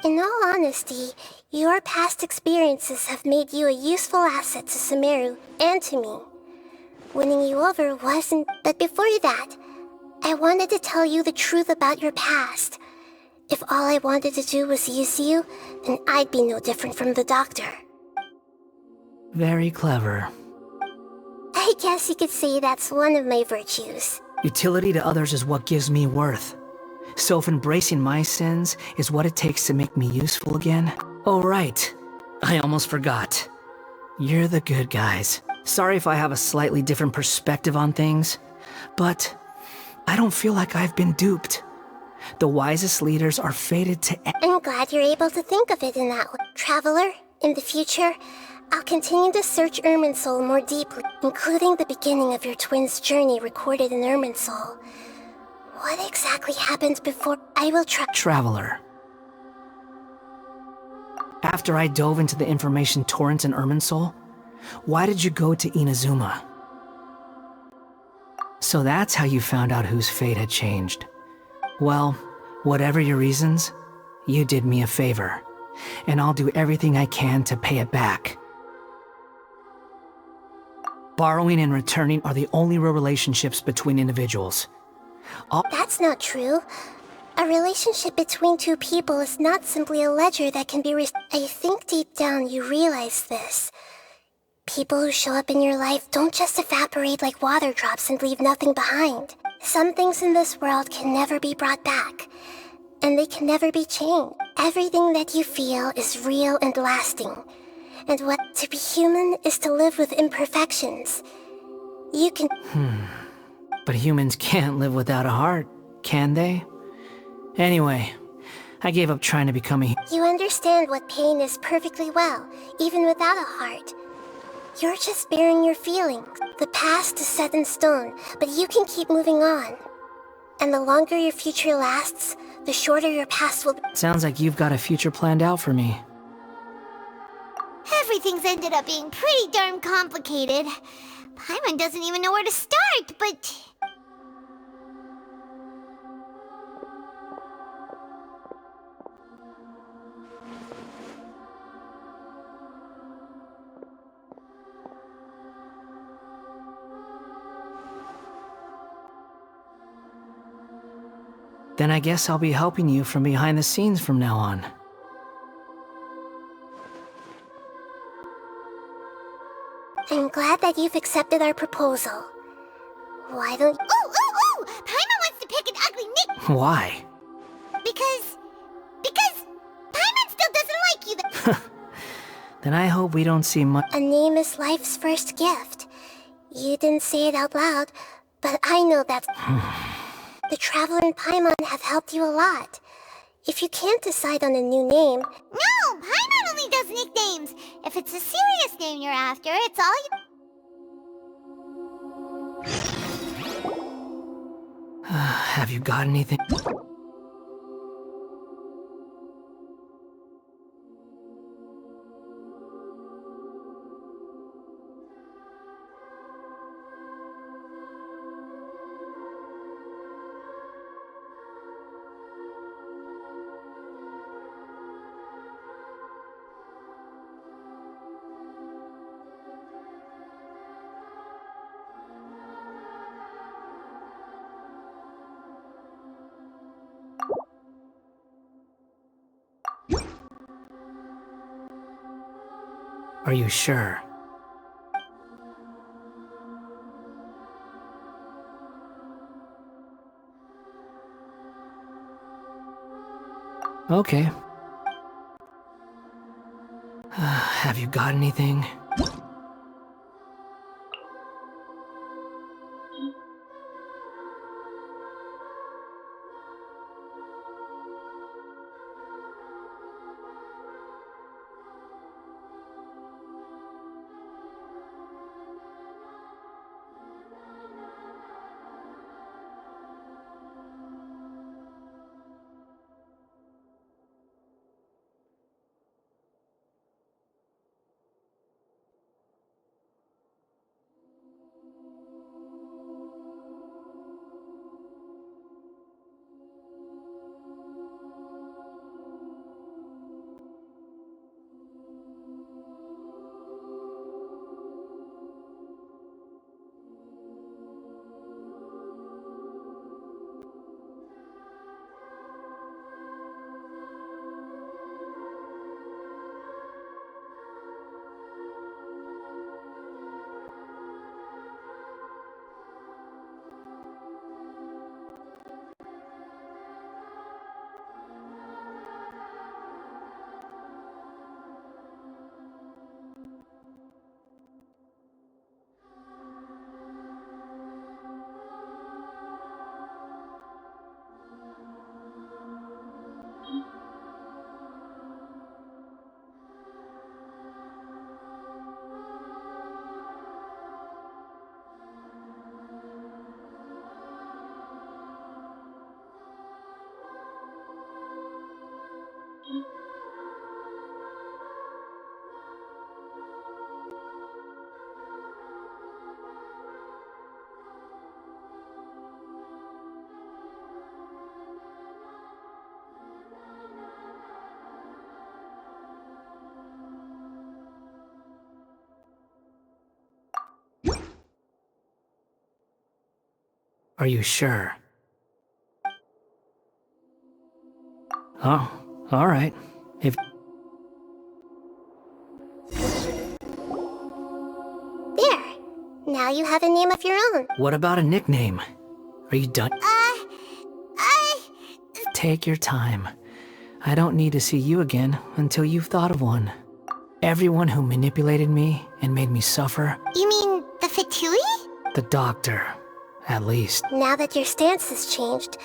In all honesty, your past experiences have made you a useful asset to Sumeru and to me. Winning you over wasn't... But before that, I wanted to tell you the truth about your past. If all I wanted to do was use you, then I'd be no different from the doctor. Very clever. I guess you could say that's one of my virtues. Utility to others is what gives me worth. So if embracing my sins is what it takes to make me useful again... Oh right, I almost forgot. You're the good guys. Sorry if I have a slightly different perspective on things, but I don't feel like I've been duped. The wisest leaders are fated to... I'm glad you're able to think of it in that way. Traveler, in the future, I'll continue to search Irminsul more deeply, including the beginning of your twins' journey recorded in Irminsul. What exactly happened before? I will try... Traveler. After I dove into the information torrent in Irminsul, why did you go to Inazuma? So that's how you found out whose fate had changed. Well, whatever your reasons, you did me a favor, and I'll do everything I can to pay it back. Borrowing and returning are the only real relationships between individuals. That's not true. A relationship between two people is not simply a ledger that can be I think deep down you realize this. People who show up in your life don't just evaporate like water drops and leave nothing behind. Some things in this world can never be brought back, and they can never be changed. Everything that you feel is real and lasting. And what to be human is to live with imperfections. You can... But humans can't live without a heart, can they? Anyway, I gave up trying to become a... You understand what pain is perfectly well, even without a heart. You're just bearing your feelings. The past is set in stone, but you can keep moving on. And the longer your future lasts, the shorter your past will be. Sounds like you've got a future planned out for me. Everything's ended up being pretty darn complicated. Paimon doesn't even know where to start, but... Then I guess I'll be helping you from behind the scenes from now on. I'm glad that you've accepted our proposal. Why don't... Ooh! Paimon wants to pick an ugly nick... Why? Because Paimon still doesn't like you Then I hope we don't see much... A name is life's first gift. You didn't say it out loud, but I know that... The Traveler and Paimon have helped you a lot. If you can't decide on a new name... No! Paimon only does nicknames! If it's a serious name you're after, it's all you... Have you got anything? Are you sure? Okay. Have you got anything? Are you sure? Oh, alright. If... There! Now you have a name of your own. What about a nickname? Are you done? Take your time. I don't need to see you again until you've thought of one. Everyone who manipulated me and made me suffer... You mean the Fatui? The doctor, at least. Now that your stance has changed,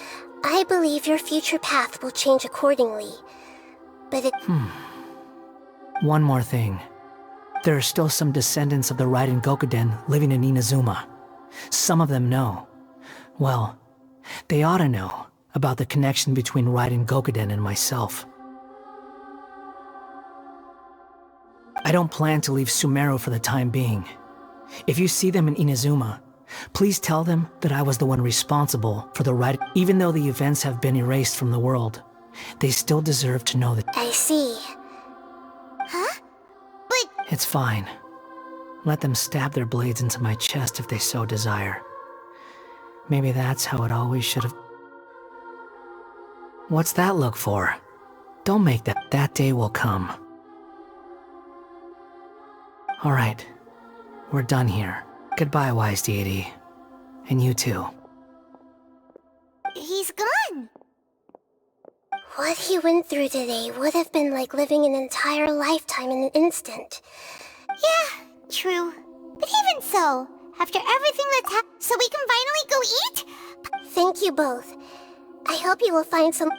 I believe your future path will change accordingly. But it... One more thing. There are still some descendants of the Raiden Gokuden living in Inazuma. Some of them know. Well, they ought to know about the connection between Raiden Gokuden and myself. I don't plan to leave Sumeru for the time being. If you see them in Inazuma, please tell them that I was the one responsible for the Raiden. Even though the events have been erased from the world, they still deserve to know that. I see. Huh? But... It's fine. Let them stab their blades into my chest if they so desire. Maybe that's how it always should have... What's that look for? Don't make that. That day will come. Alright. We're done here. Goodbye, wise deity. And you too. He's gone! What he went through today would have been like living an entire lifetime in an instant. Yeah, true. But even so, after everything that's happened, so we can finally go eat? Thank you both. I hope you will find some...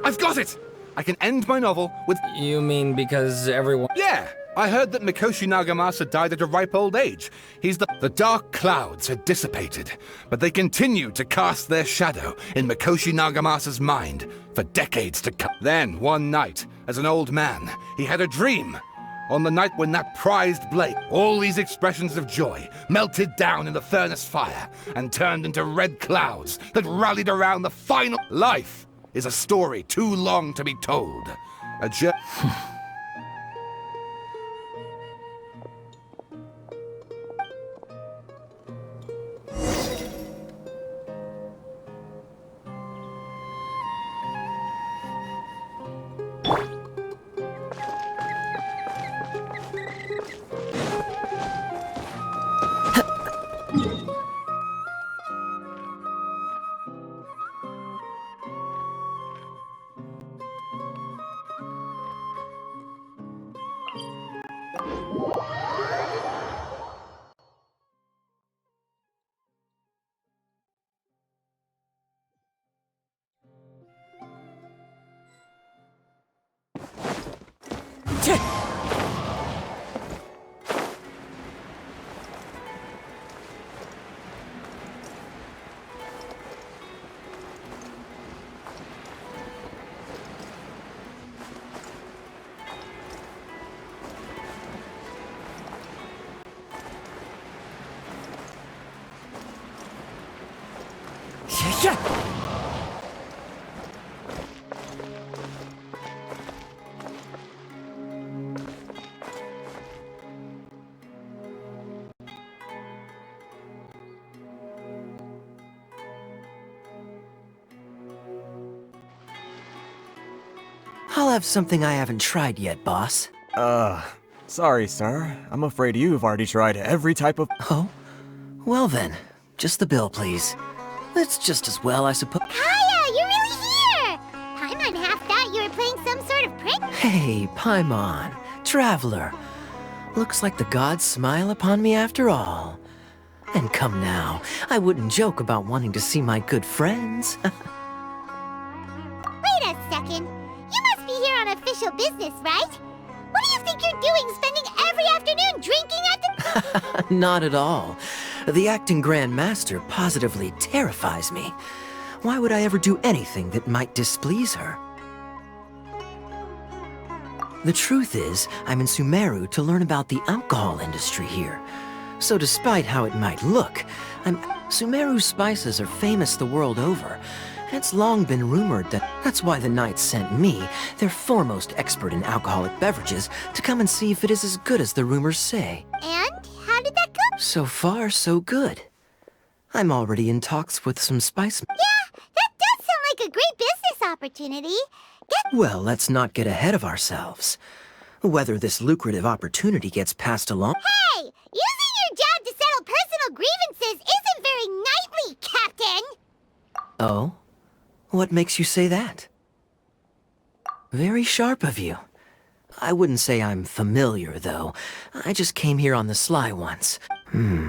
I've got it! I can end my novel with... You mean because everyone... Yeah! I heard that Mikoshi Nagamasa died at a ripe old age. The dark clouds had dissipated, but they continued to cast their shadow in Mikoshi Nagamasa's mind for decades to come. Then, one night, as an old man, he had a dream. On the night when that prized blade, all these expressions of joy melted down in the furnace fire and turned into red clouds that rallied around the final... Life is a story too long to be told. I'll have something I haven't tried yet, boss. Sorry, sir. I'm afraid you've already tried every type of... Oh? Well then, just the bill, please. That's just as well, I suppose. Kaya, you're really here! Paimon half thought you were playing some sort of prank. Hey, Paimon, traveler. Looks like the gods smile upon me after all. And come now, I wouldn't joke about wanting to see my good friends. Wait a second. You must be here on official business, right? What do you think you're doing, spending every afternoon drinking at the... Not at all. The acting Grand Master positively terrifies me. Why would I ever do anything that might displease her? The truth is, I'm in Sumeru to learn about the alcohol industry here. So despite how it might look, Sumeru's spices are famous the world over. And it's long been rumored that's why the Knights sent me, their foremost expert in alcoholic beverages, to come and see if it is as good as the rumors say. And how did that go? So far, so good. I'm already in talks with some spice... Yeah, that does sound like a great business opportunity. Well, let's not get ahead of ourselves. Whether this lucrative opportunity gets passed along... Hey! Using your job to settle personal grievances isn't very knightly, Captain! Oh? What makes you say that? Very sharp of you. I wouldn't say I'm familiar, though. I just came here on the sly once. And?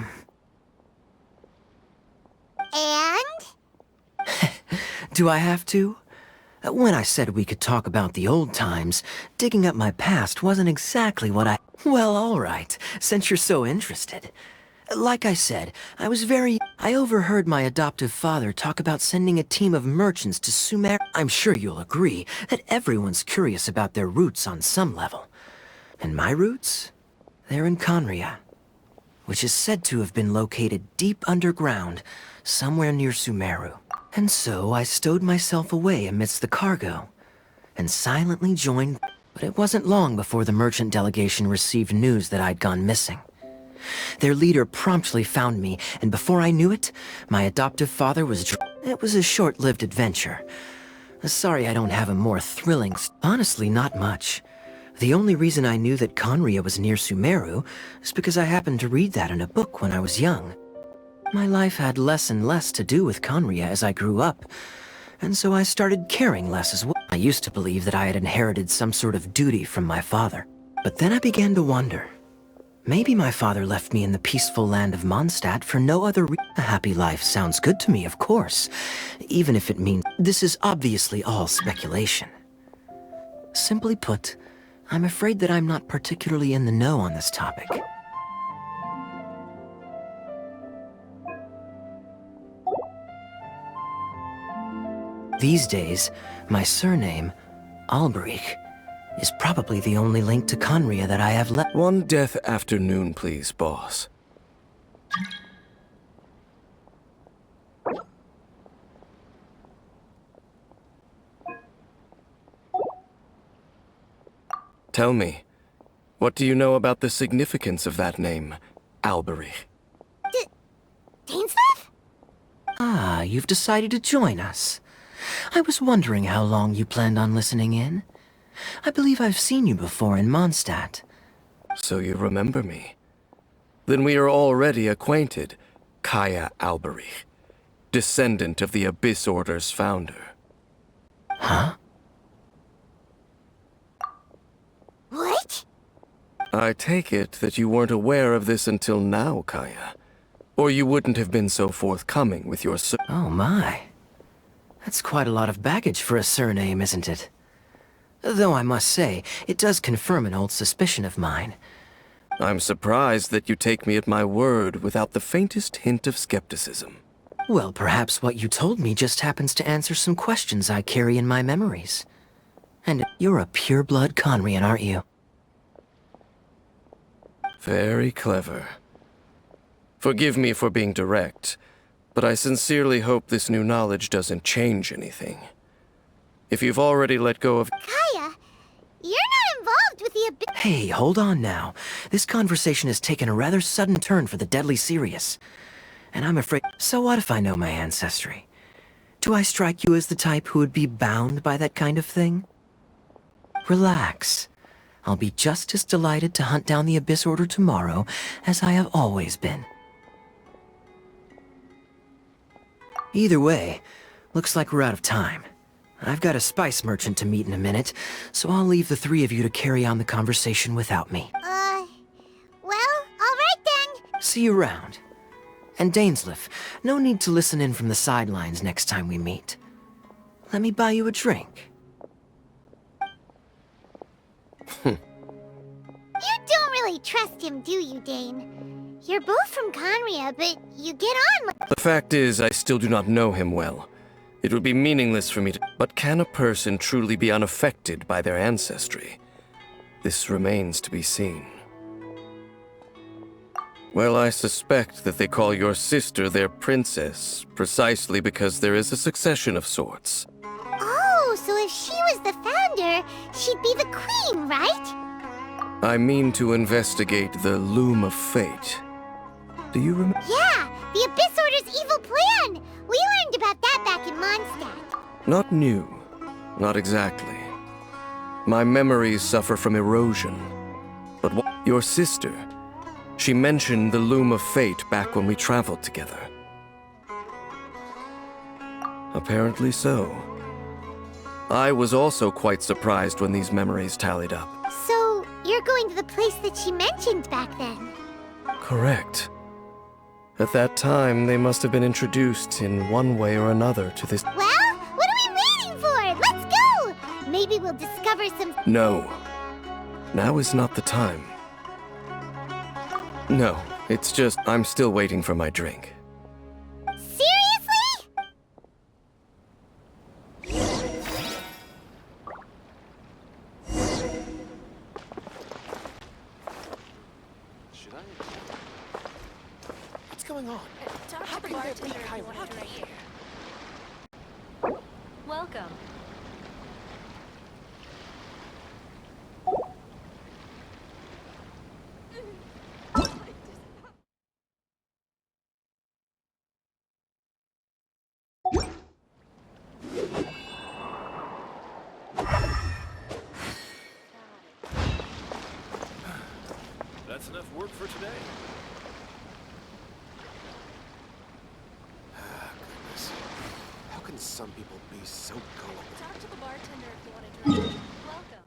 Do I have to? When I said we could talk about the old times, digging up my past wasn't exactly what I... Well, all right, since you're so interested. Like I said, I overheard my adoptive father talk about sending a team of merchants to Sumeru. I'm sure you'll agree that everyone's curious about their roots on some level. And my roots? They're in Conria, which is said to have been located deep underground, somewhere near Sumeru. And so I stowed myself away amidst the cargo, and silently joined... But it wasn't long before the merchant delegation received news that I'd gone missing. Their leader promptly found me, and before I knew it, my adoptive father was... It was a short-lived adventure. Sorry I don't have a more thrilling... Honestly, not much. The only reason I knew that Conria was near Sumeru is because I happened to read that in a book when I was young. My life had less and less to do with Conria as I grew up, and so I started caring less as well. I used to believe that I had inherited some sort of duty from my father. But then I began to wonder. Maybe my father left me in the peaceful land of Mondstadt for no other reason. A happy life sounds good to me, of course, even if it means... This is obviously all speculation. Simply put, I'm afraid that I'm not particularly in the know on this topic. These days, my surname, Alberich, is probably the only link to Conria that I have left. One death afternoon, please, boss. Tell me, what do you know about the significance of that name, Alberich? Dainsleif? Ah, you've decided to join us. I was wondering how long you planned on listening in. I believe I've seen you before in Mondstadt. So you remember me. Then we are already acquainted, Kaya Alberich, descendant of the Abyss Order's founder. Huh? What? I take it that you weren't aware of this until now, Kaya. Or you wouldn't have been so forthcoming with your Oh my. That's quite a lot of baggage for a surname, isn't it? Though I must say, it does confirm an old suspicion of mine. I'm surprised that you take me at my word without the faintest hint of skepticism. Well, perhaps what you told me just happens to answer some questions I carry in my memories. And you're a pure-blood Conrian, aren't you? Very clever. Forgive me for being direct, but I sincerely hope this new knowledge doesn't change anything. If you've already let go of... Kaya, you're not involved with the Abyss... Hey, hold on now. This conversation has taken a rather sudden turn for the deadly serious. And I'm afraid... So what if I know my ancestry? Do I strike you as the type who would be bound by that kind of thing? Relax. I'll be just as delighted to hunt down the Abyss Order tomorrow as I have always been. Either way, looks like we're out of time. I've got a spice merchant to meet in a minute, so I'll leave the three of you to carry on the conversation without me. Well, all right then. See you around. And Dainsleif, no need to listen in from the sidelines next time we meet. Let me buy you a drink. You don't really trust him, do you, Dane? You're both from Conria, but you get on with... The fact is, I still do not know him well. It would be meaningless for me to... But can a person truly be unaffected by their ancestry? This remains to be seen. Well, I suspect that they call your sister their princess, precisely because there is a succession of sorts. Oh, so if she was the founder, she'd be the queen, right? I mean to investigate the Loom of Fate. Do you remember? Yeah, the Abyss Order's evil plan! We learned about that back in Mondstadt. Not new. Not exactly. My memories suffer from erosion. But what? Your sister... She mentioned the Loom of Fate back when we traveled together. Apparently so. I was also quite surprised when these memories tallied up. So, you're going to the place that she mentioned back then? Correct. At that time, they must have been introduced in one way or another to this... Well, what are we waiting for? Let's go! Maybe we'll discover some... No. Now is not the time. No, it's just I'm still waiting for my drink. Seriously? Should I? What's going on? How can there be Chiron here? Welcome. That's enough work for today. Ah, goodness. How can some people be so gullible? Talk to the bartender if you want a drink. Welcome.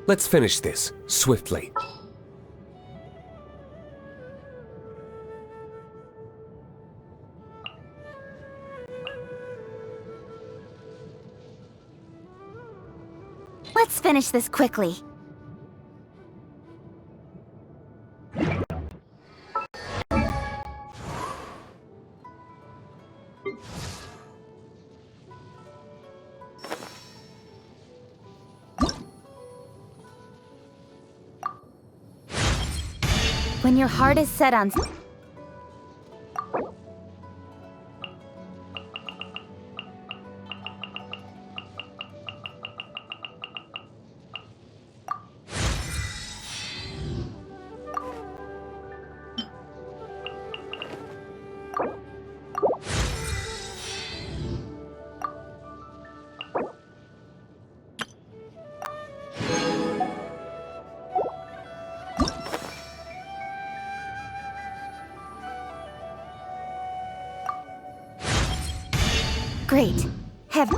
Let's finish this, swiftly. Let's finish this quickly. When your heart is set on... Great. Have...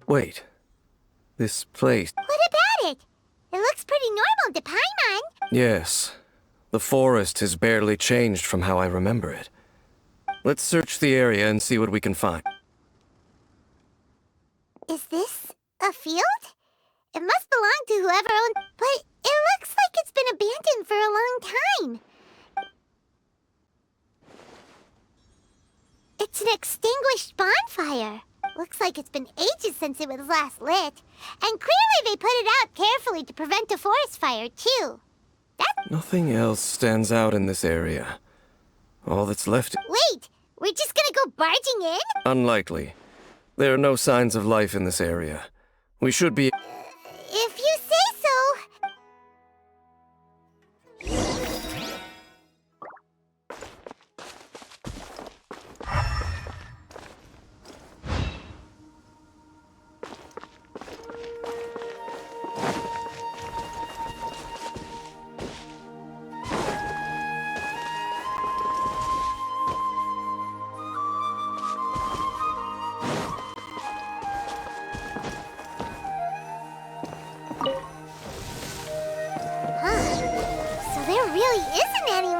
Wait. This place... What about it? It looks pretty normal to Paimon. Yes. The forest has barely changed from how I remember it. Let's search the area and see what we can find. Is this a field? It must belong to whoever owned... But it looks like it's been abandoned for a long time. It's an extinguished bonfire. Looks like it's been ages since it was last lit. And clearly they put it out carefully to prevent a forest fire, too. Nothing else stands out in this area. All that's left... Wait! We're just gonna go barging in? Unlikely. There are no signs of life in this area. We should be... If you say so.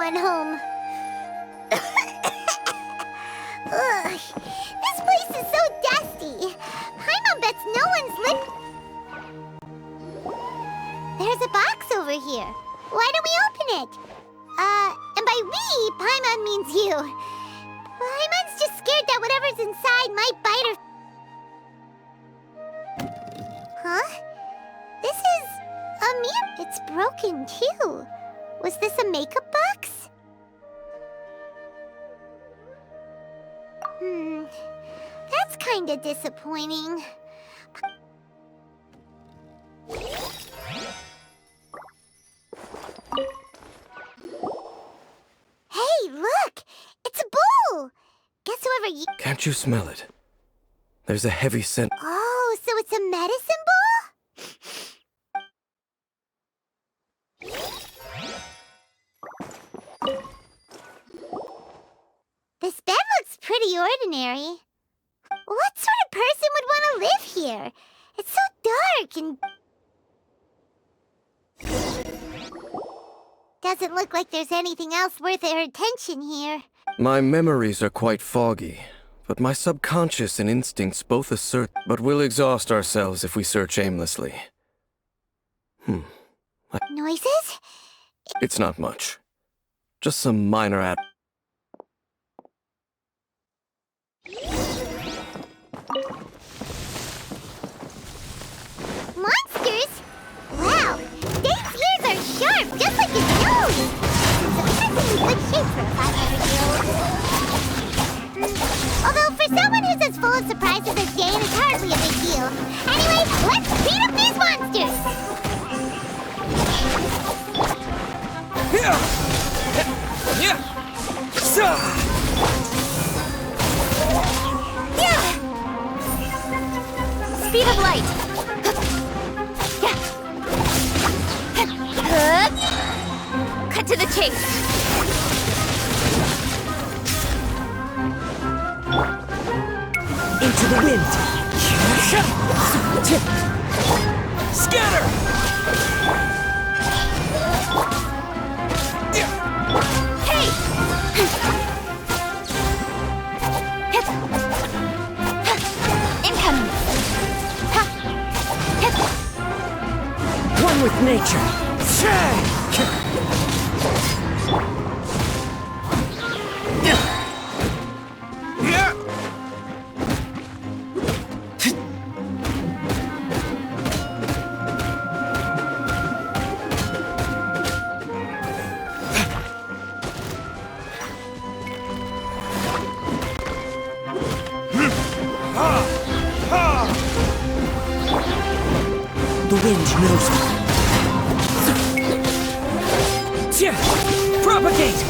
Home. Ugh, this place is so dusty. Paimon bets no one's lit. There's a box over here. Why don't we open it? And by we, Paimon means you. Paimon's just scared that whatever's inside might bite her. Huh? This is a mirror. It's broken too. Was this a makeup box? That's kinda disappointing. Hey, look! It's a bowl! Guess whoever you... Can't you smell it? There's a heavy scent. Oh, so it's a medicine bowl? This bed looks pretty ordinary. What sort of person would want to live here? It's so dark and... Doesn't look like there's anything else worth their attention here. My memories are quite foggy, but my subconscious and instincts both assert... But we'll exhaust ourselves if we search aimlessly. Noises? It's not much. Just some minor Monsters? Wow, Dave's ears are sharp, just like his nose! Surprisingly good shape for a 500-year-old. Although, for someone who's as full of surprises as Dane, it's hardly a big deal. Anyway, let's beat up these monsters! Speed of light. Cut to the chase. Into the wind. Scatter. Hey. Incoming. One with nature. The wind knows me. Propagate!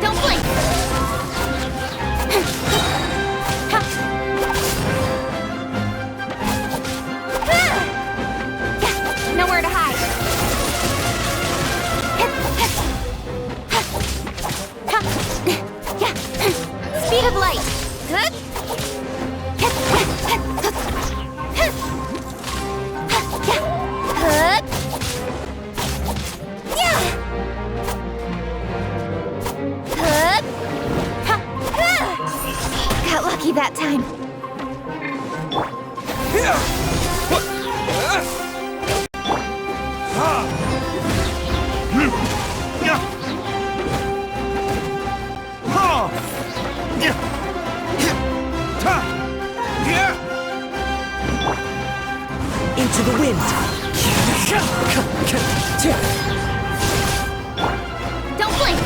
Don't blink! Nowhere to hide. Speed of light. Good. Got lucky that time. Into the wind. Don't blink.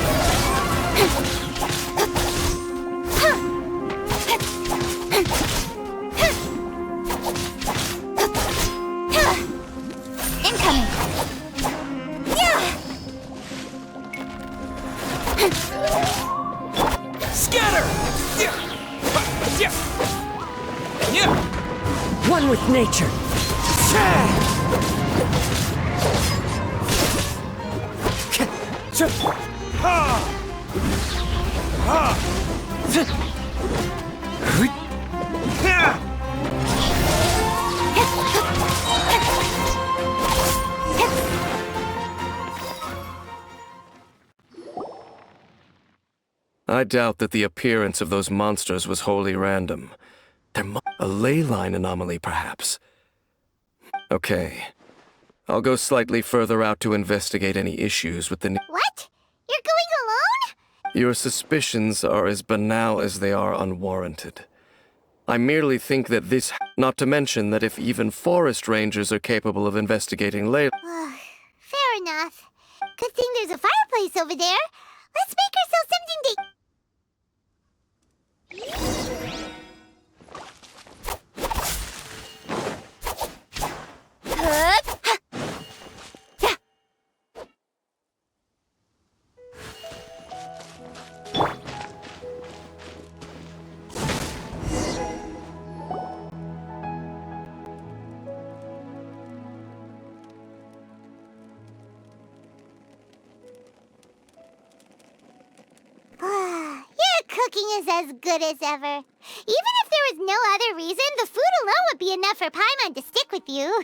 Incoming. Scatter! One with nature. I doubt that the appearance of those monsters was wholly random. A ley line anomaly, perhaps. Okay. I'll go slightly further out to investigate any issues with the... What? You're going alone? Your suspicions are as banal as they are unwarranted. I merely think that this... Not to mention that if even forest rangers are capable of investigating ley... Fair enough. Good thing there's a fireplace over there. Let's make ourselves something to... Your cooking is as good as ever. Even if there was no other reason, the food alone would be enough for Paimon to stick with you.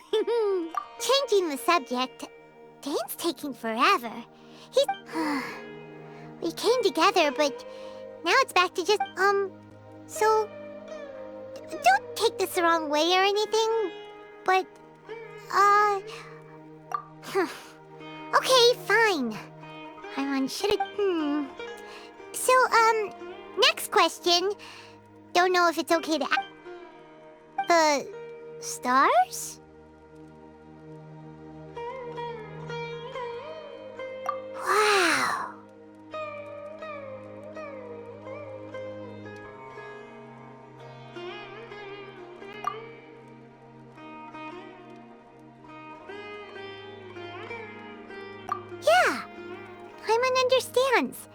Changing the subject, Dane's taking forever. We came together, but now it's back to just, so... Don't take this the wrong way or anything, but, okay, fine. Paimon should've, So, next question. Don't know if it's okay to stars? Wow. Yeah, Paimon understands.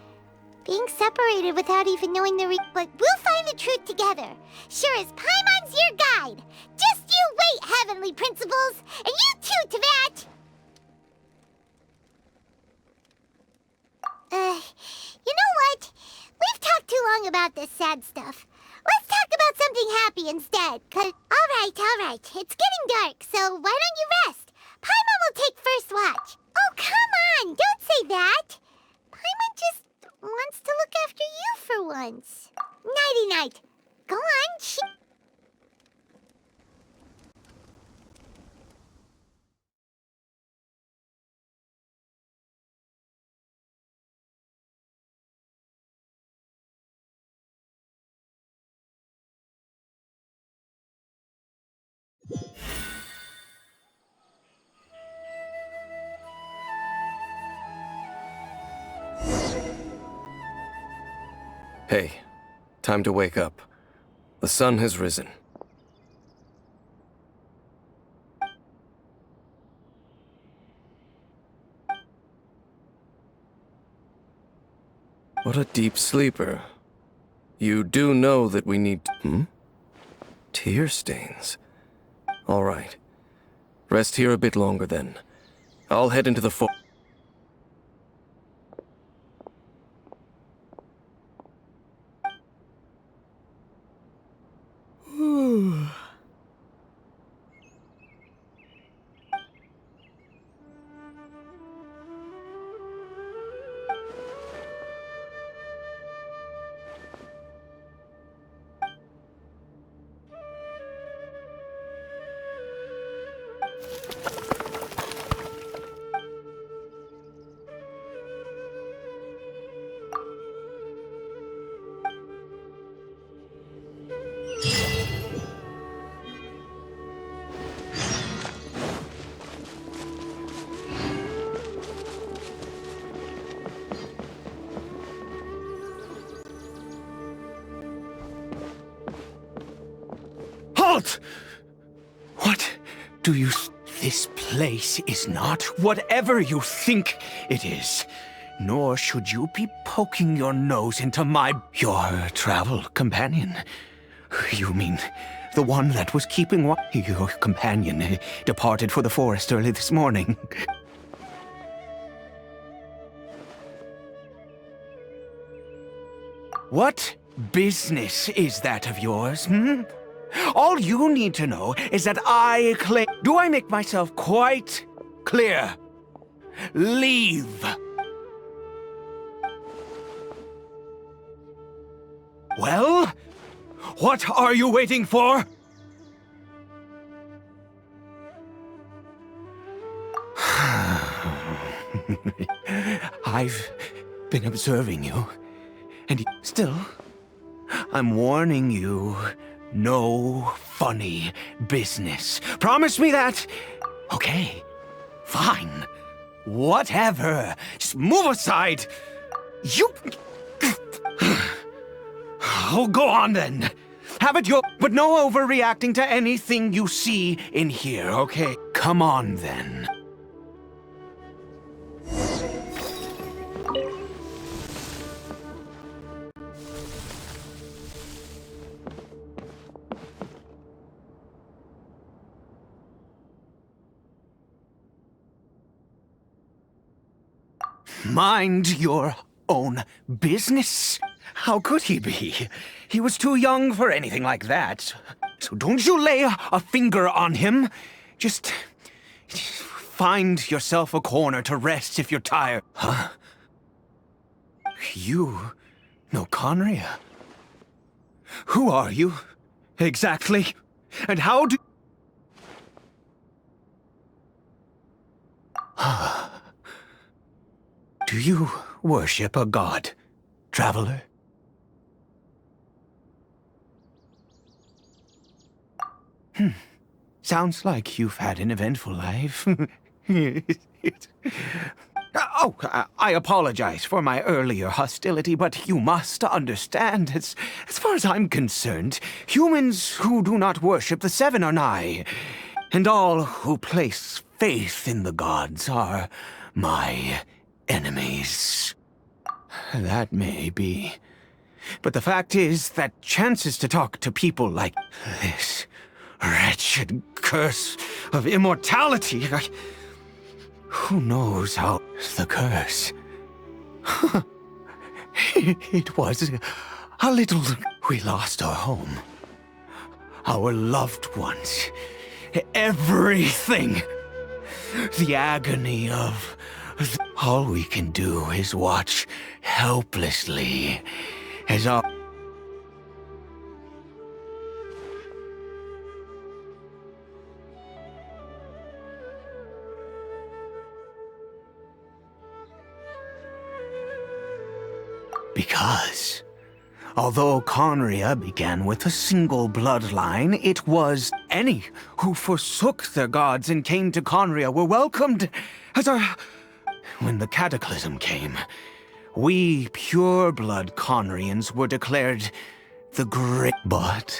Being separated without even knowing the but we'll find the truth together. Sure as Paimon's your guide. Just you wait, heavenly principles! And you too, Teyvat! You know what? We've talked too long about this sad stuff. Let's talk about something happy instead. Alright. It's getting dark, so why don't you rest? Paimon will take first watch. Oh, come on! Don't say that! Paimon just wants to look after you for once. Nighty-night. Go on, Hey, time to wake up. The sun has risen. What a deep sleeper. You do know that we need... Tear stains. All right. Rest here a bit longer then. I'll head into the Halt! What do you... This place is not whatever you think it is. Nor should you be poking your nose into your travel companion. You mean the one that was keeping your companion departed for the forest early this morning. What business is that of yours, All you need to know is that I claim... Do I make myself quite clear? Leave. Well, what are you waiting for? I've been observing you, and still, I'm warning you, no funny business. Promise me that? Okay, fine, whatever. Just move aside. You... Oh, go on then. Have it your... But no overreacting to anything you see in here, okay? Come on then. Mind your own business? How could he be? He was too young for anything like that. So don't you lay a finger on him. Just find yourself a corner to rest if you're tired. Huh? You know Conria? Who are you, exactly? And how do... Do you worship a god, traveler? Sounds like you've had an eventful life. I apologize for my earlier hostility, but you must understand, as far as I'm concerned, humans who do not worship the Seven are nigh, and all who place faith in the gods are my enemies. That may be. But the fact is that chances to talk to people like this wretched curse of immortality... Who knows how... The curse... It was a little... We lost our home. Our loved ones. Everything. The agony of... All we can do is watch helplessly as our... Because, although Conria began with a single bloodline, it was any who forsook their gods and came to Conria were welcomed as our... When the cataclysm came, we pure-blood Conrians were declared the great... But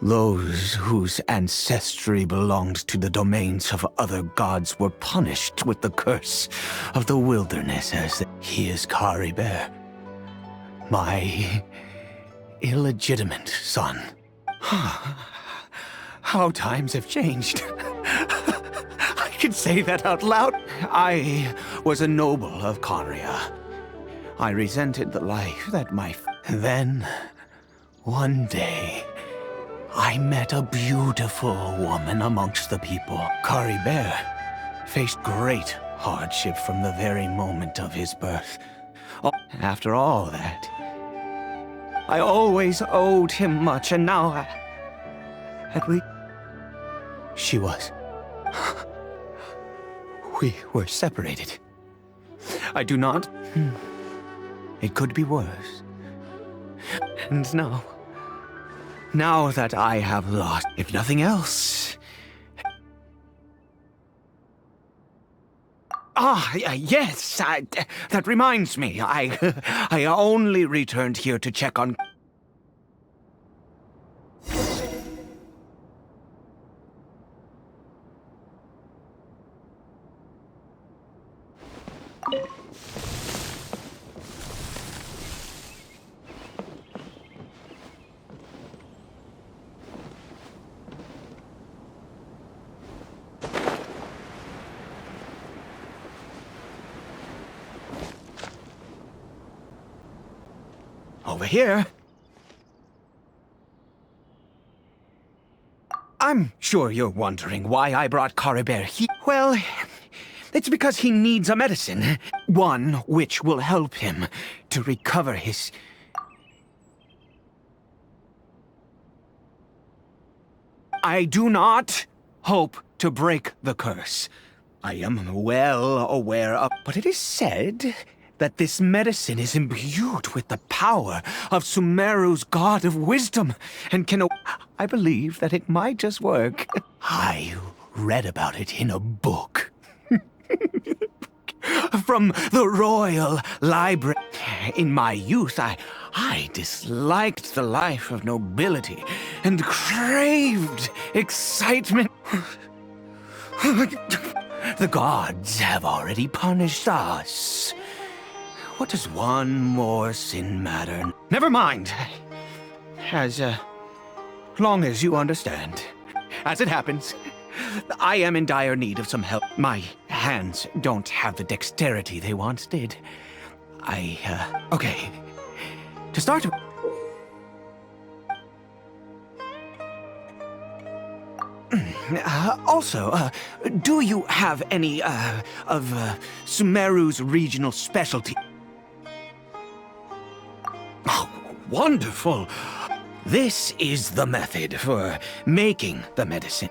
those whose ancestry belonged to the domains of other gods were punished with the curse of the wilderness as he is Kari Bear. My illegitimate son. How times have changed. I can say that out loud. I was a noble of Conria. I resented the life that Then, one day, I met a beautiful woman amongst the people. Caribert faced great hardship from the very moment of his birth. After all that, I always owed him much, and now at least she was. We were separated. I do not. It could be worse. And now that I have lost, if nothing else. Yes, that reminds me. I only returned here to check on. Over here. I'm sure you're wondering why I brought Caribert here. Well, it's because he needs a medicine. One which will help him to recover his... I do not hope to break the curse. I am well aware of... But it is said that this medicine is imbued with the power of Sumeru's god of wisdom, and can... I believe that it might just work. I read about it in a book. From the Royal Library. In my youth, I disliked the life of nobility, and craved excitement. The gods have already punished us. What does one more sin matter? Never mind. As long as you understand. As it happens, I am in dire need of some help. My hands don't have the dexterity they once did. Okay. To start... Also, do you have any, of Sumeru's regional specialty? Oh, wonderful! This is the method for making the medicine.